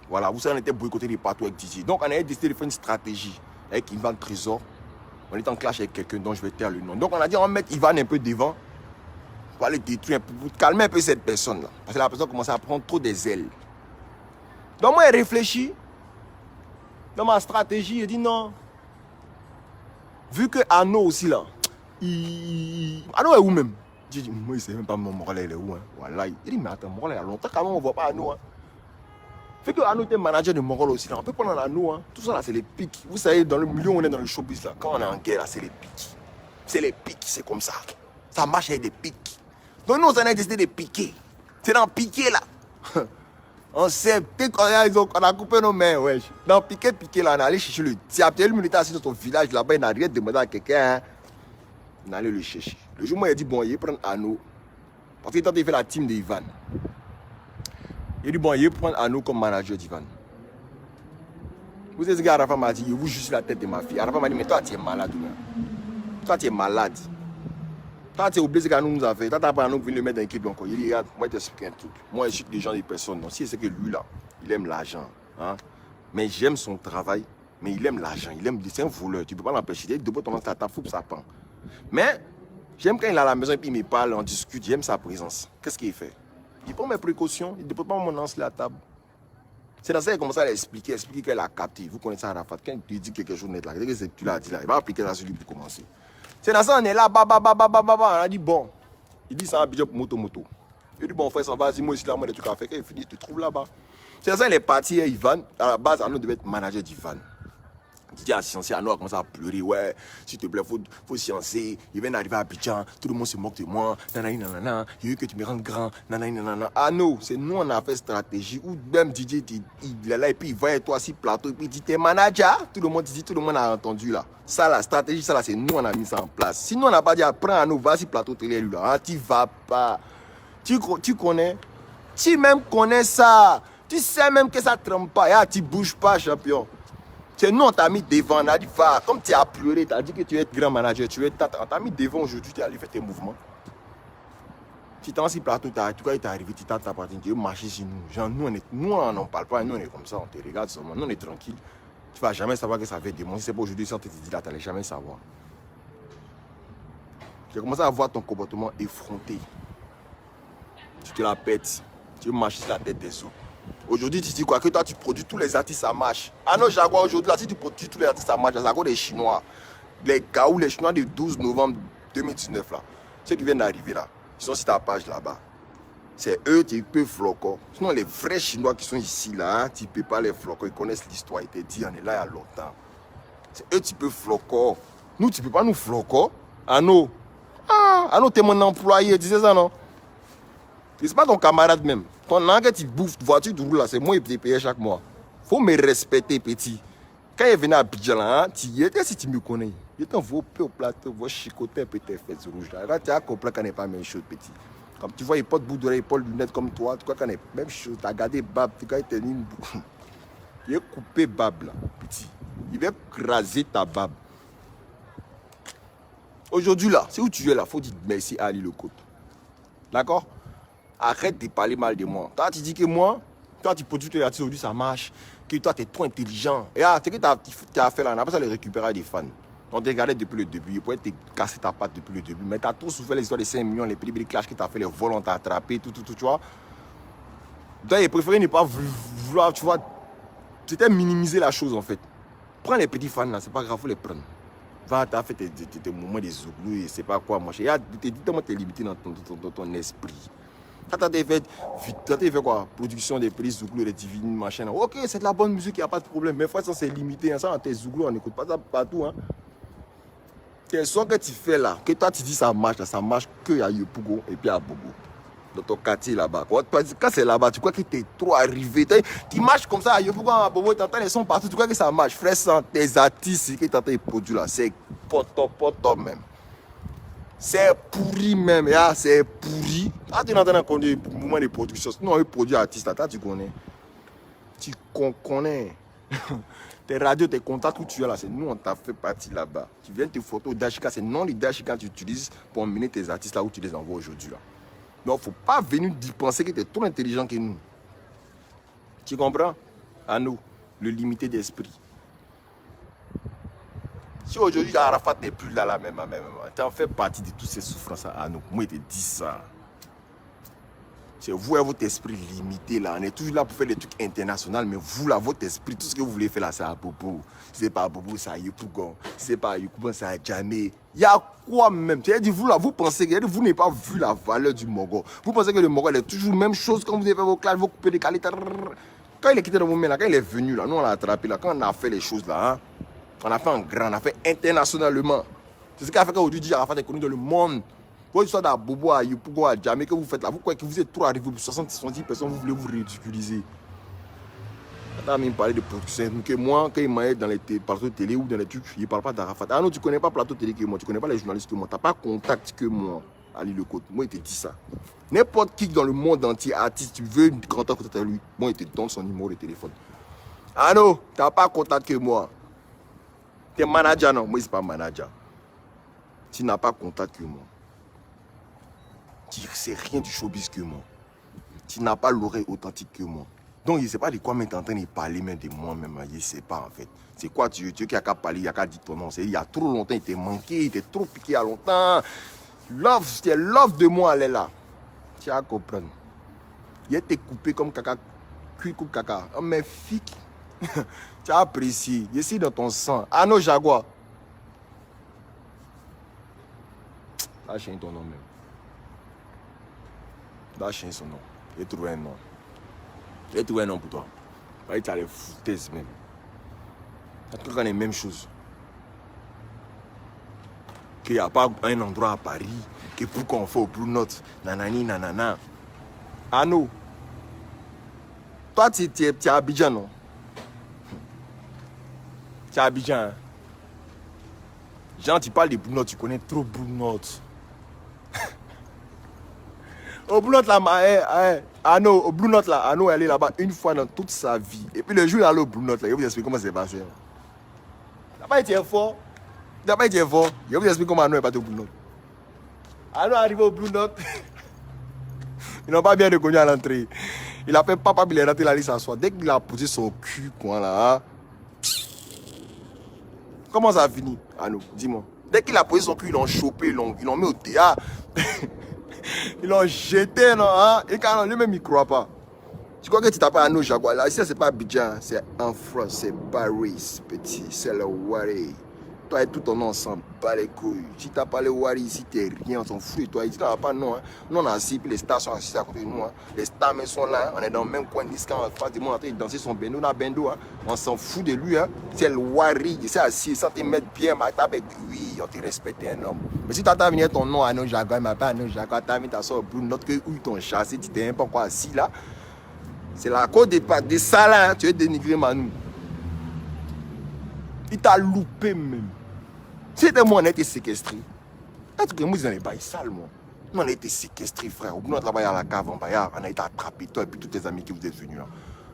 Voilà, vous savez, on était boycotté de partout avec DJ. Donc on avait décidé de faire une stratégie avec Ivan Trésor. On était en clash avec quelqu'un dont je vais taire le nom. Donc on a dit, on va mettre Ivan un peu devant. Pour aller détruire un peu, pour calmer un peu cette personne-là. Parce que la personne commençait à prendre trop des ailes. Donc moi, j'ai réfléchi. Dans ma stratégie, il dit non. Vu que Arnaud aussi là, Arnaud est où même? J'ai dit, moi, il ne sait même pas mon moral, il est où. Hein? Voilà. Il dit, mais attends, Moral, il y a longtemps quand même, on ne voit pas Arnaud. Hein? Vu que Arnaud était manager de Moral aussi là, on peut prendre Arnaud. Hein? Tout ça là, c'est les pics. Vous savez, dans le milieu où on est dans le showbiz là, quand on est en guerre là, c'est les pics. C'est les pics, c'est comme ça. Ça marche avec des pics. Donc nous, on a décidé de piquer. C'est dans piquer là. On sait, on a coupé nos mains, ouais. Dans piqué là, on est allé chercher le diable. Il était assis dans son village là-bas, il n'a rien demandé à quelqu'un. Hein. On est allé le chercher. Le jour où il a dit, bon, il va prendre Arnaud. Parce qu'il tentait de faire la team d'Ivan. Il a dit, bon, il va prendre Arnaud comme manager d'Ivan. Vous savez ce que Arafa m'a dit, il vous juste la tête de ma fille. Arafa m'a dit, mais toi, tu es malade. Toi, tu es malade. Toi, tu es oublié ce qu'Arnaud nous a fait. Toi, tu as pas Arnaud qui vient le mettre dans l'équipe encore. Il dit, regarde, moi, je t'explique un truc. Moi, je suis des gens, des personnes. Non, si c'est que lui, là, il aime l'argent. Hein? Mais j'aime son travail. Mais il aime l'argent. C'est un voleur. Tu ne peux pas l'empêcher. Il dit, de ton ta foupe, ça pend. Mais, j'aime quand il est à la maison et puis il me parle, on discute. J'aime sa présence. Qu'est-ce qu'il fait? Il prend mes précautions. Il ne peut pas me lancer la table. C'est dans ça qu'il commence à l'expliquer. Expliquer qu'elle a capté. Vous connaissez Arafat. Quand il te dit quelque chose net là, tu l'as dit là, il va appliquer ça sur lui pour commencer. C'est dans ça, on est là, on a dit bon. Il dit ça a budget pour moto. Il dit bon, frère, ça va, vas-y, moi, ici, là, moi, les trucs à faire, il finit, tu te trouves là-bas. C'est dans ça, il est parti, Ivan. À la base, Arnaud devait être manager d'Ivan. Il dit à Sciencer, Arnaud a commencé à pleurer, ouais, s'il te plaît, faut sciencer. Il vient d'arriver à Abidjan, tout le monde se moque de moi, nanana, il veut que tu me rendes grand, nanana. Arnaud, c'est nous, on a fait stratégie, ou même DJ, il est là, et puis il va et toi, sur le plateau, et puis il dit, t'es manager, tout le monde a entendu là. Ça, la stratégie, ça là, c'est nous, on a mis ça en place. Sinon, on n'a pas dit, prends Arnaud, vas-y, sur le plateau, télé, lui là, tu vas pas. Tu connais, tu même connais ça, tu sais même que ça ne trempe pas, tu bouges pas, champion. C'est nous, on t'a mis devant, on a dit, va, comme tu as pleuré, tu as dit que tu es grand manager, on t'a mis devant aujourd'hui, tu es allé faire tes mouvements. Tu t'es assis plateau, tu es arrivé, tu t'as tapé, tu es marché sur nous. Genre, nous, on n'en parle pas, nous, on est comme ça, on te regarde seulement, nous, on est tranquille. Tu ne vas jamais savoir que ça fait des mois. Si c'est pas aujourd'hui, si on te dit là, tu n'allais jamais savoir. J'ai commencé à voir ton comportement effronté. Tu te la pètes, tu marches sur la tête des autres. Aujourd'hui, tu dis quoi? Que toi, tu produis tous les artistes, ça marche. Ah non, Jaguar, aujourd'hui, là, si tu produis tous les artistes, ça marche. C'est à cause des Chinois. Les gars ou les Chinois du 12 novembre 2019, là. Ceux qui viennent d'arriver là, ils sont sur ta page là-bas. C'est eux qui peuvent floquer. Sinon, les vrais Chinois qui sont ici, là, hein, tu ne peux pas les floquer. Ils connaissent l'histoire. Ils te disent, on est là il y a longtemps. C'est eux qui peuvent floquer. Nous, tu ne peux pas nous floquer. Arnaud. Ah, Arnaud, tu es mon employé. Tu sais ça, non? C'est pas ton camarade même. Ton langue, tu bouffes, voiture, tu roules là, c'est moi qui te paye chaque mois. Faut me respecter, petit. Quand il venait à Abidjan là, tu y étais si tu me connais. Il t'envoie au plateau, il va chicoter un peu tes fesses rouges là. Là, tu as compris qu'on n'est pas la même chose, petit. Comme tu vois, il porte bout d'oreille, il porte lunettes comme toi. Tu crois qu'on est la même chose. Tu as gardé Bab, tu crois qu'il une boucle. Il a coupé Bab là, petit. Il va craser ta Bab. Aujourd'hui là, c'est où tu es là, il faut dire merci à Ali Lecote. D'accord? Arrête de parler mal de moi. Toi, tu dis que moi, toi, tu produis tes artistes aujourd'hui, ça marche. Que toi, tu es trop intelligent. Et là, ce que tu as fait là, on n'a pas ça de récupérer des fans. On t'a regardé depuis le début. Il pourrait te casser ta patte depuis le début. Mais tu as trop souffert les histoires de 5 millions, les petits clashs que tu as fait, les vols, on t'a attrapé, tout, tu vois. Donc, il préférait ne pas vouloir, tu vois. C'était minimiser la chose en fait. Prends les petits fans là, c'est pas grave, faut les prendre. Va, tu as fait tes moments de zouglou et c'est pas quoi, moi. Tu te dis tellement que tu es limité dans ton esprit. Quand tu as fait quoi? Production des prises, zouglou, des divines, machin. Ok, c'est de la bonne musique, il n'y a pas de problème. Mais fois ça c'est limité. Hein. Ça, dans tes zouglou, on n'écoute pas ça partout. Hein. Quel son que tu fais là, que toi tu dis ça marche que à Yopougon et puis à Bobo. Dans ton quartier là-bas. Quand c'est là-bas, tu crois que tu es trop arrivé. Tu marches comme ça à Yopougon, à Bobo, tu entends les sons partout, tu crois que ça marche. Frère, sans tes artistes qui t'entendent les produits là, c'est poto même. C'est pourri même, c'est pourri. Ah, tu n'entends pas le mouvement de production. Non, les produits artistes, là, tu connais. Tu connais. Tes radios, tes contacts où tu es là, c'est nous, on t'a fait partie là-bas. Tu viens tes photos d'Ashika, c'est non les d'Ashika que tu utilises pour emmener tes artistes là où tu les envoies aujourd'hui. Donc, il ne faut pas venir penser que tu es trop intelligent que nous. Tu comprends? À nous, le limité d'esprit. Si aujourd'hui, Arafat n'est plus là, même, tu en fais partie de toutes ces souffrances à nous. Moi, je te dis ça. C'est vous et votre esprit limité là. On est toujours là pour faire des trucs internationaux, mais vous là, votre esprit, tout ce que vous voulez faire là, c'est à Bobo. C'est pas à Bobo, c'est à Yopougon. C'est pas à Yopougon, c'est à Djamé. Il y a quoi même? C'est-à-dire, vous là, vous pensez que vous n'avez pas vu la valeur du Mogol. Vous pensez que le Mogol est toujours la même chose quand vous avez fait vos classes, vos coupés de qualité. Quand il est quitté dans vos mains là, quand il est venu là, nous on l'a attrapé là, quand on a fait les choses là, hein, on a fait en grand, on a fait internationalement. C'est ce qui a fait qu'aujourd'hui, Arafat est connu dans le monde. Votre histoire d'à Bobo, à Yopougon, à Djamé que vous faites là, vous croyez que vous êtes trop arrivé pour 70 personnes, vous voulez vous ridiculiser. Attends, il me parlait de production. Que moi, quand il m'a aidé dans les plateaux de télé ou dans les trucs, il ne parle pas d'Arafat. Ah non, tu ne connais pas plateau de télé que moi, tu ne connais pas les journalistes que moi, tu n'as pas contact que moi, Ali Lecote. Moi, il te dit ça. N'importe qui dans le monde entier, artiste, tu veux contact avec lui, moi, il te donne son numéro de téléphone. Ah non, tu n'as pas contact que moi. Tu es manager, non, moi, ce n'est pas manager. Tu n'as pas contact que moi. Tu ne sais rien du showbiz que moi. Tu n'as pas l'oreille authentique que moi. Donc, je ne sais pas de quoi mais tu es en train de parler même de moi-même. Je ne sais pas en fait. C'est quoi tu veux? Tu veux qu'il y a qu'à parler, il y a qu'à dire ton nom. Il y a trop longtemps, il t'est manqué, il t'est trop piqué il y a longtemps. Love de moi, elle est là. Tu vas comprendre. Il t'est coupé comme caca, cuit comme caca. Oh, mais fic. Tu as apprécié. Je suis dans ton sang. Ah non, Jaguar. Là, je ton nom même. Là, je son nom. J'ai trouvé un nom. J'ai trouvé un nom pour toi. Tu as les foutaises même. Tu as toujours les mêmes choses. Qu'il n'y a pas un endroit à Paris que pour qu'on fait au Blue Note. Nanani, nanana. Ah non. Toi, tu es à Abidjan, non? Tu es à Abidjan. Hein? Jean, tu parles de Blue Note, tu connais trop Blue Note. Au Blue Note là, au Blue Note là, Anno elle est là-bas une fois dans toute sa vie. Et puis le jour où il est allé au Blue Note là, je vais vous expliquer comment c'est passé. Il n'a pas été fort. Il n'a pas été fort. Je vais vous expliquer comment Anno est parti au Blue Note. Anno est arrivé au Blue Note. Ils n'ont pas bien reconnu à l'entrée. Il a fait papa, il est rentré, il a allé s'asseoir. Dès qu'il a posé son cul, quoi là. Comment ça a fini, Anno? Dis-moi. Dès qu'il a posé son cul, ils l'ont chopé, ils l'ont mis au théâtre. Ils l'ont jeté, non, hein? Et quand lui-même, il ne croit pas. Tu crois que tu t'appelles Anno Jaguar? Là, ici, c'est pas Abidjan, c'est en France, c'est Paris, petit, c'est le Wari. Toi et tout ton nom, on s'en bat les couilles. Si tu n'as pas le Wari ici, t'es rien, on s'en fout de toi. Ici, tu n'as pas non, hein? Nous, on a assis, puis les stars sont assis à côté de nous, hein? Les stars, mais sont là, on est dans le même coin d'ici, en face du monde, en train de danser son bendo, dans bendo, hein? On s'en fout de lui, hein? C'est le Wari, il s'est assis, ça te met bien, ma table, oui, on te respecte un homme. Mais si tu as terminé ton nom, Anno Jaguar, il m'appelle Anno Jaguar, tu as mis ta soeur Blue Note, où ils t'ont chassé, tu t'es un peu encore assis là. C'est la cause de ça là, hein? Tu es dénigré Manu. Il t'a loupé même. Si c'était moi, on a été séquestré. Est-ce que moi, ils n'avaient pas sale, moi. Nous, on a été séquestrés, frère. Au bout de notre là-bas, à la cave en bas, on a été attrapés, toi et puis tous tes amis qui vous êtes venus là.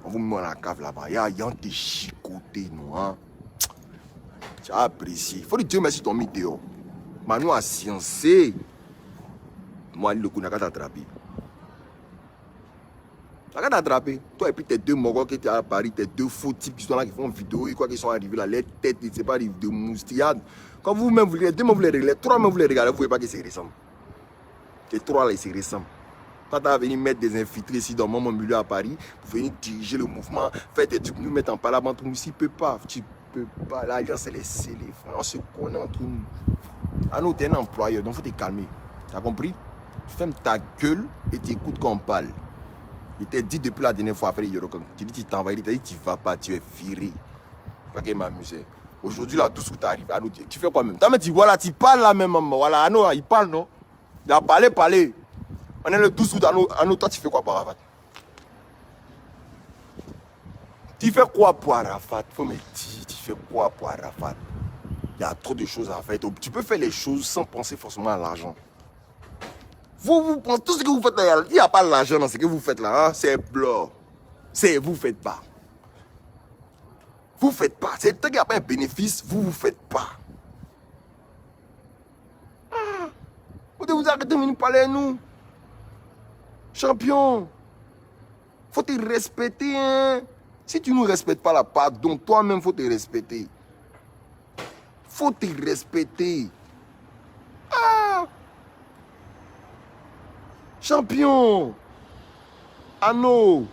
On vous met à la cave là-bas, il y a des chicotés, nous, hein. Tu as apprécié. Il faut dire Dieu merci ton météo. Manu a sciencé. Moi, le coup n'a qu'à t'attraper. T'as qu'à t'attraper. Toi et puis tes deux mogos qui étaient à Paris, tes deux faux types qui sont là, qui font vidéo, et quoi qu'ils sont arrivés là, les têtes, je ne sais pas, de moustillades. Quand vous-même, vous les deux, vous les regardez, trois, vous les regardez, vous ne voyez pas que c'est récent. Les trois là, c'est récent. Quand tu as venu mettre des infiltrés ici dans mon milieu à Paris, pour venir diriger le mouvement, faire des trucs, nous mettre en parlement entre nous, si tu ne peux pas, tu peux pas. L'alliance, elle est scellée, frère. On se connaît entre nous. Ah non, tu es un employeur, donc il faut te calmer. Tu as compris? Tu fermes ta gueule et tu écoutes quand on parle. Il t'a dit depuis la dernière fois après Yorokan, tu dis tu t'envahis, il t'a dit tu ne vas pas, tu es viré. Pas qu'il m'amuse. Aujourd'hui, là, tout ce que tu arrives à nous dire, tu fais quoi même? Tu dis, voilà, tu parles là même, voilà, Ano, il parle, non? Il a parlé. On est le 12 août, Ano, toi, tu fais quoi pour Arafat? Tu fais quoi pour Arafat? Faut me dire, tu fais quoi pour Arafat? Il y a trop de choses à faire. Tu peux faire les choses sans penser forcément à l'argent. Vous pensez, tout ce que vous faites là, il n'y a pas l'argent dans ce que vous faites là, hein? C'est blanc. Vous faites pas. Vous faites pas. C'est tant qu'il n'y a pas un bénéfice, vous faites pas. Vous devez vous arrêter de venir parler à nous. Champion. Faut te respecter, hein. Si tu ne respectes pas la part, donc toi-même, faut te respecter. Faut te respecter. Champion. Ano.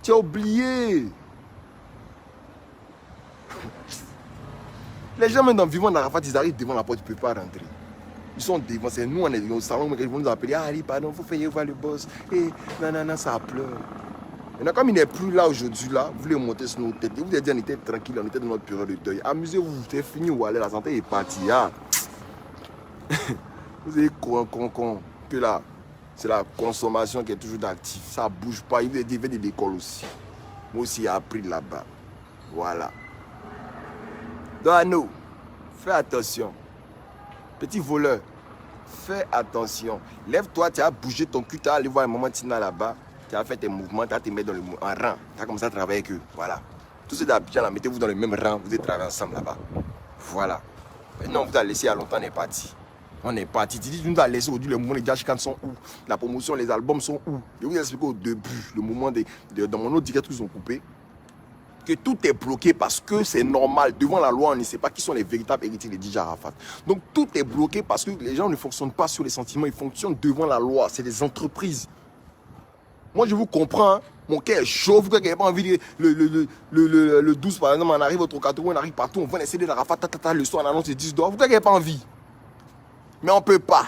Tu as oublié. Les gens, même dans Vivant d'Arafat, ils arrivent devant la porte, tu ne peux pas rentrer. Ils sont devant, c'est nous, on est au salon, ils vont nous appeler. Ah, allez, pardon, il faut faire voir le boss. Et nanana, ça pleure. Maintenant, comme il n'est plus là aujourd'hui, là, vous voulez monter sur nos têtes. Vous avez dit, on était tranquille, on était dans notre période de deuil. Amusez-vous, c'est fini, où aller, la santé est partie. Ah. Vous avez con, que là, c'est la consommation qui est toujours d'actifs. Ça ne bouge pas. Il y a de l'école aussi. Moi aussi, j'ai appris là-bas. Voilà. Donc, Ano, fais attention. Petit voleur, fais attention. Lève-toi, tu as bougé ton cul, tu as allé voir un moment Tina là-bas. Tu as fait tes mouvements, tu as te mis en rang. Tu as commencé à travailler avec eux. Voilà. Tous ceux d'Abidjan, là, mettez-vous dans le même rang. Vous êtes travaillés ensemble là-bas. Voilà. Maintenant, on vous a laissé il y a longtemps, on est parti. On est parti. Tu dis, tu nous as laissé aujourd'hui, le mouvement des Jashkan sont où? La promotion, les albums sont où? Je vous ai expliqué au début, le moment dans mon autre direct, ils ont coupé. Que tout est bloqué parce que c'est normal. Devant la loi, on ne sait pas qui sont les véritables héritiers de DJ Arafat. Donc tout est bloqué parce que les gens ne fonctionnent pas sur les sentiments, ils fonctionnent devant la loi. C'est des entreprises. Moi, je vous comprends. Hein. Mon cœur est chaud. Vous n'avez pas envie de... Le 12, par exemple, on arrive au Trocadéro, on arrive partout, on vend les CD d'Arafat, le soir, on annonce les 10 dollars. Vous n'avez pas envie. Mais on ne peut pas.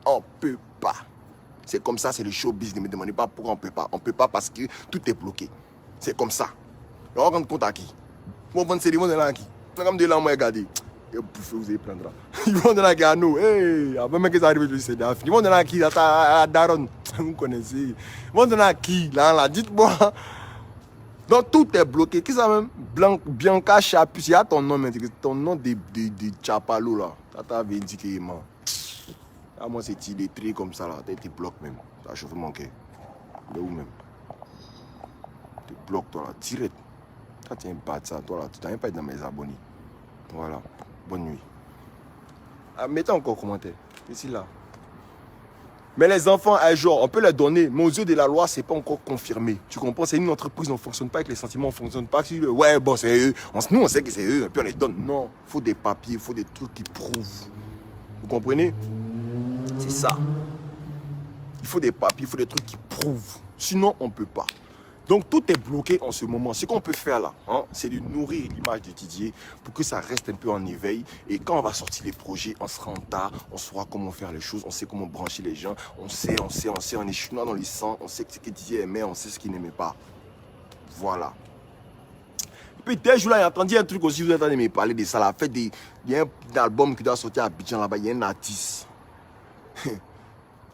On ne peut pas. C'est comme ça, c'est le showbiz. Ne me demandez pas pourquoi on ne peut pas. On ne peut pas parce que tout est bloqué. C'est comme ça. On va rendre compte à qui? Ils vont vendre là à qui? Comme de là, on va regarder. Et vous allez prendre. Ils vont donner à nous. Hey, avant même qu'ils arrivent, c'est fini. Ils vont donner à qui? À Daron. Vous connaissez. Ils vont donner à qui? Là, dites-moi. Donc tout est bloqué. Qui ça même? Bianca Chapus. Il y a ton nom, ton nom de Chapalo là. Tata avait indiqué, man. Ah, moi, c'est illettré comme ça là. Tu bloques même. Tu as chauffé mon cœur. De où même? Tu bloques toi là. Direct. Quand tu n'aimes pas de ça, toi là, tu n'as même pas été dans mes abonnés. Voilà. Bonne nuit. Ah, mettez encore commentaire. Ici là. Mais les enfants, un jour, on peut les donner. Mais aux yeux de la loi, ce n'est pas encore confirmé. Tu comprends? C'est une entreprise, on ne fonctionne pas avec les sentiments, on ne fonctionne pas. Ouais, bon, c'est eux. Nous, on sait que c'est eux. Et puis on les donne. Non. Il faut des papiers, il faut des trucs qui prouvent. Vous comprenez? C'est ça. Il faut des papiers, il faut des trucs qui prouvent. Sinon, on ne peut pas. Donc tout est bloqué en ce moment. Ce qu'on peut faire là, hein, c'est de nourrir l'image de Didier pour que ça reste un peu en éveil. Et quand on va sortir les projets, on sera en tas, on saura comment faire les choses, on sait comment brancher les gens, on sait, on est chinois dans les sangs, on sait ce que Didier aimait, on sait ce qu'il n'aimait pas. Voilà. Et puis dès jours là, j'ai entendu un truc aussi, vous entendez me parler de ça, la fête il y a un album qui doit sortir à Abidjan là-bas, il y a un artiste.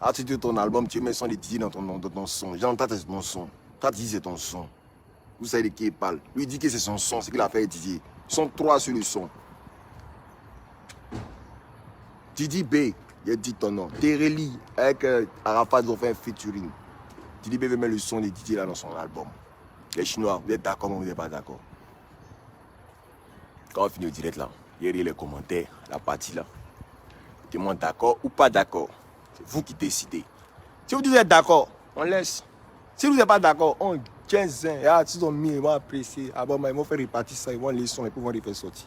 Ah, tu dis ton album, tu mets son de Didier dans ton son. J'entends ton son. Toi, tu dis c'est ton son. Vous savez de qui il parle. Lui, il dit que c'est son son, c'est qu'il a fait Didier. Ils sont 3 sur le son. Didi B, il a dit ton nom. Tereli, avec Arafat, ils ont fait un featuring. Didi B veut mettre le son de Didier là dans son album. Les Chinois, vous êtes d'accord ou vous n'êtes pas d'accord? Quand on finit au direct là, il y a les commentaires, la partie là. Tout le monde d'accord ou pas d'accord. C'est vous qui décidez. Si vous êtes d'accord, on laisse. Si vous n'êtes pas d'accord, on 15 ans, ah, ils ont mis, ils vont apprécier. Ah bon, ils vont faire répartir ça, ils vont les sons et puis ils vont les faire sortir.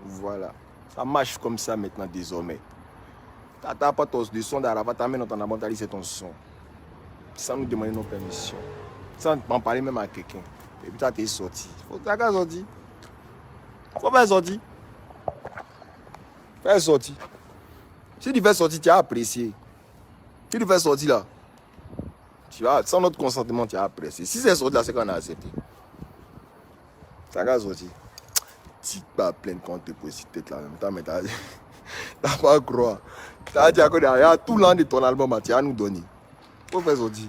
Voilà. Ça marche comme ça maintenant, désormais. Tu n'as pas ton son d'Arafat, tu amènes dans ton abonnement, c'est ton son. Sans nous demander nos permissions. Sans en parler même à quelqu'un. Et puis tu es sorti. Faut que tu aies sorti. Faut faire sortir. Fais sortir. Si tu fais sortir, tu as apprécié. Si tu fais sortir là, tu vas, sans notre consentement, tu as apprécié. Si c'est sorti là, c'est qu'on a accepté. Ça va sortir. Dis pas plein de comptes pour cette tête là. En même temps, mais t'as pas à croire. T'as dit à tout l'an de ton album, tu vas nous donner. Faut faire sortir.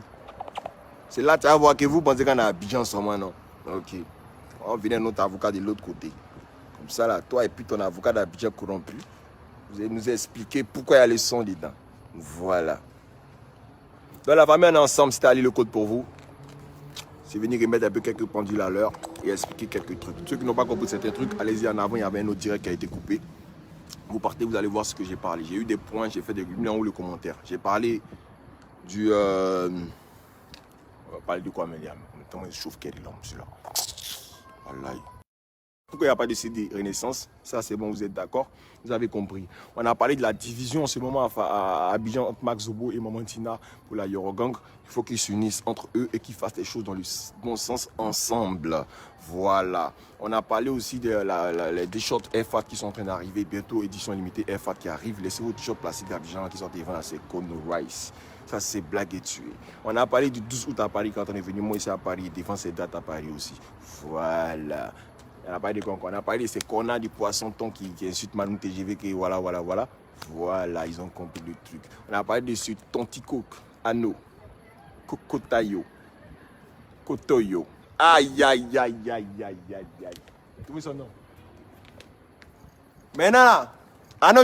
C'est là que tu vas voir que vous pensez qu'on a Abidjan en moi, non? Ok. On vient notre avocat de l'autre côté. Comme ça, là, toi et puis ton avocat d'Abidjan corrompu, vous allez nous expliquer pourquoi il y a les sons dedans. Voilà. Donc la famille, on est ensemble, c'est allé le code pour vous. C'est venir remettre un peu quelques pendules à l'heure et expliquer quelques trucs. Ceux qui n'ont pas compris certains trucs, allez-y en avant, il y avait un autre direct qui a été coupé. Vous partez, vous allez voir ce que j'ai parlé. J'ai eu des points, j'ai fait des en haut le commentaire. J'ai parlé du... On va parler de quoi, Méliam? Comment il chauffe quel lampe, celui-là. Voilà. Pourquoi il n'y a pas de CD Renaissance? Ça, c'est bon, vous êtes d'accord? Vous avez compris. On a parlé de la division en ce moment à Abidjan entre Max Zobo et Mamantina pour la Eurogang. Il faut qu'ils s'unissent entre eux et qu'ils fassent les choses dans le bon sens ensemble. Voilà. On a parlé aussi des t-shirts F4 qui sont en train d'arriver. Bientôt, édition limitée F4 qui arrive. Laissez vos t-shirts plastiques d'Abidjan qui sortent des vents à ces Kono Rice. Ça, c'est blague et tué. On a parlé du 12 août à Paris quand on est venu. Moi, ici à Paris, défend ces dates à Paris aussi. Voilà. On a parlé de concombre. On a parlé de ces connards du poisson-ton qui insultent Manu TGV. Qui, voilà. Voilà, ils ont compris le truc. On a parlé de ce Tontico, Ano, Kokotayo, Kotoyo. Aïe. Tu vois son nom? Maintenant, là, Ano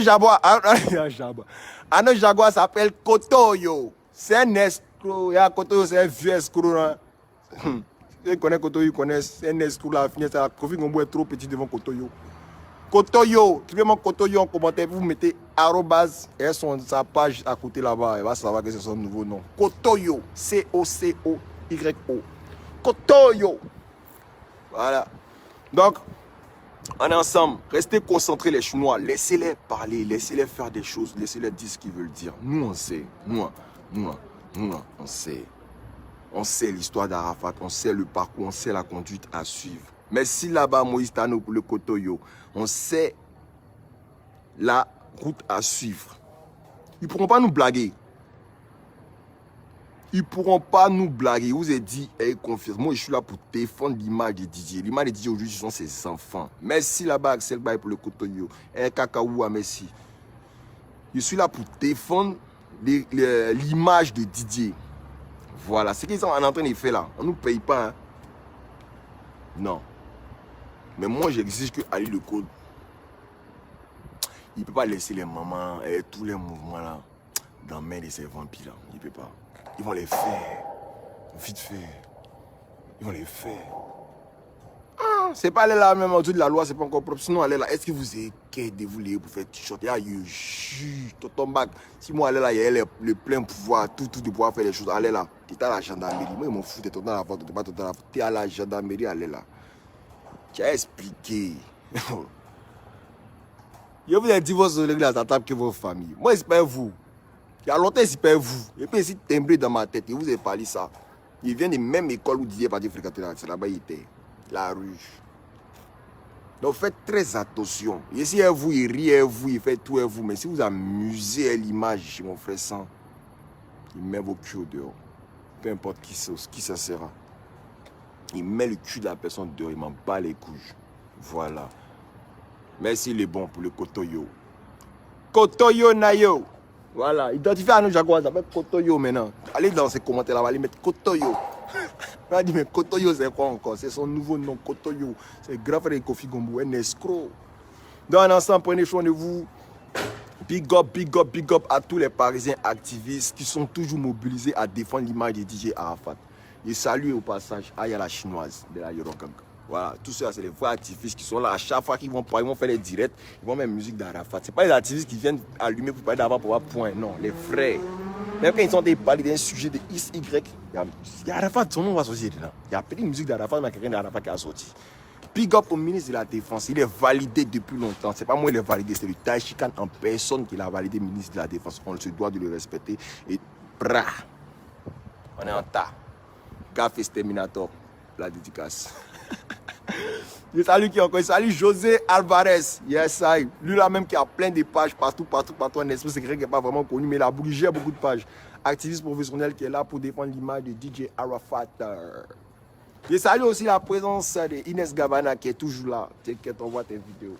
Jaguar s'appelle Kotoyo. C'est un escroc. Kotoyo, c'est un vieux escroc. Hein. Ceux qui connaissent Kotoyo, ils connaissent. C'est un escroc là. Kofi Gombo est trop petit devant Kotoyo. Kotoyo, écrivez-moi Kotoyo en commentaire. Vous mettez arrobase et sa page à côté là-bas. Elle va savoir que c'est son nouveau nom. Kotoyo. C-O-C-O-Y-O. Kotoyo. Voilà. Donc, on est ensemble. Restez concentrés les Chinois. Laissez-les parler. Laissez-les faire des choses. Laissez-les dire ce qu'ils veulent dire. Nous, on sait. Nous, on sait. On sait l'histoire d'Arafat. On sait le parcours. On sait la conduite à suivre. Mais si là-bas, Moïse Tano pour le Kotoyo, on sait la route à suivre. Ils ne pourront pas nous blaguer. Ils ne pourront pas nous blaguer. Je vous ai dit, confiance. Moi, je suis là pour défendre l'image de Didier. L'image de Didier aujourd'hui, ce sont ses enfants. Merci là-bas, Axel Baye pour le Kotoyo. Kakaoua, merci. Je suis là pour défendre l'image de Didier. Voilà. Ce qu'ils sont en train de faire là, on ne nous paye pas. Hein. Non. Mais moi, j'exige que Ali Le Code, il ne peut pas laisser les mamans et tous les mouvements là dans la main de ces vampires là. Il ne peut pas. Ils vont les faire. Vite fait. Ils vont les faire. Ah, c'est pas aller là même au-dessus de la loi, c'est pas encore propre. Sinon, aller là, est-ce que vous avez de vous les pour faire t-shirt? Il y a eu jus, tonton bac. Si moi, aller là, il y a le plein pouvoir, tout de pouvoir faire les choses. Allez là, tu es à la gendarmerie. Moi, ils m'en foutent, tu es à la vente, tu es à la gendarmerie, allez là. Tu as expliqué. Je vous ai dit vos l'église à table que vos familles. Moi, c'est pas vous. Il y a longtemps, c'est pas vous. Et puis, ici, timbré dans ma tête, et vous avez parlé ça. Il vient de même école où Didier Badji fréquentait là. C'est là-bas, il était. La rue. Donc, faites très attention. Ici, vous, il rit, vous, il fait tout, vous. Mais si vous amusez à l'image chez mon frère Sang, il met vos culs dehors. Peu importe qui ça sera. Il met le cul de la personne dehors, il m'en bat les couilles. Voilà. Merci les bons pour le Kotoyo. Kotoyo Nayo. Voilà. Identifiez à nos jaguars, ça s'appelle Kotoyo maintenant. Allez dans ces commentaires là, allez mettre Kotoyo. On a dit, mais Kotoyo c'est quoi encore? C'est son nouveau nom, Kotoyo. C'est le grand frère de Kofi Gombo, un escroc. Dans l'ensemble, prenez soin de vous. Big up à tous les Parisiens activistes qui sont toujours mobilisés à défendre l'image de DJ Arafat. Et salut au passage à la chinoise de la Eurogang. Voilà, tout ça, c'est les vrais activistes qui sont là. À chaque fois qu'ils vont parler, ils vont faire les directs, ils vont mettre musique d'Arafat. Ce pas les activistes qui viennent allumer pour parler d'Arafat pour avoir point. Non, les vrais. Même quand ils sont en train de parler d'un sujet de X, Y, il y a Arafat, son nom va sortir dedans. Il y a petite musique d'Arafat, mais quelqu'un d'Arafat qui a sorti. Big up au ministre de la Défense. Il est validé depuis longtemps. C'est pas moi qui l'ai validé, c'est le Taichi Khan en personne qui l'a validé, ministre de la Défense. On se doit de le respecter. Et bra, on est en tas. Gaffe Exterminator, la dédicace. Je salue qui encore? Je salue José Alvarez. Yes, I. Lui là même qui a plein de pages partout en esprit. C'est quelqu'un qui n'est pas vraiment connu, mais il a bougé beaucoup de pages. Activiste professionnel qui est là pour défendre l'image de DJ Arafat. Je salue aussi la présence de Inès Gabana qui est toujours là. T'inquiète, on voit tes vidéos.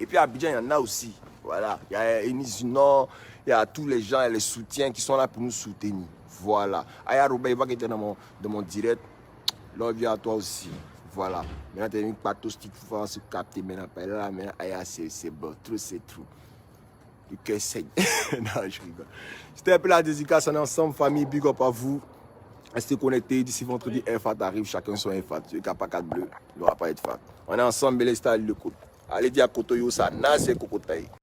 Et puis à Abidjan, il y en a aussi. Voilà. Il y a Enis Nord, il y a tous les gens et les soutiens qui sont là pour nous soutenir. Voilà. Aya Robert, il va être dans mon direct. Là, viens à toi aussi. Voilà. Maintenant, tu as une patos qui faut se capter. Maintenant, là, maintenant, Aya, c'est bon. Trop, c'est trop. Le cœur saigne. Non, je rigole. C'était un peu la dédicace. On est ensemble, famille. Big up à vous. Restez connectés. D'ici vendredi, FAT arrive. Chacun son FAT. Celui qui n'a pas 4 bleus, il n'aura pas être FAT. On est ensemble, mais les styles de côte. Allez dire à Kotoyo, ça n'a c'est Kokotaï.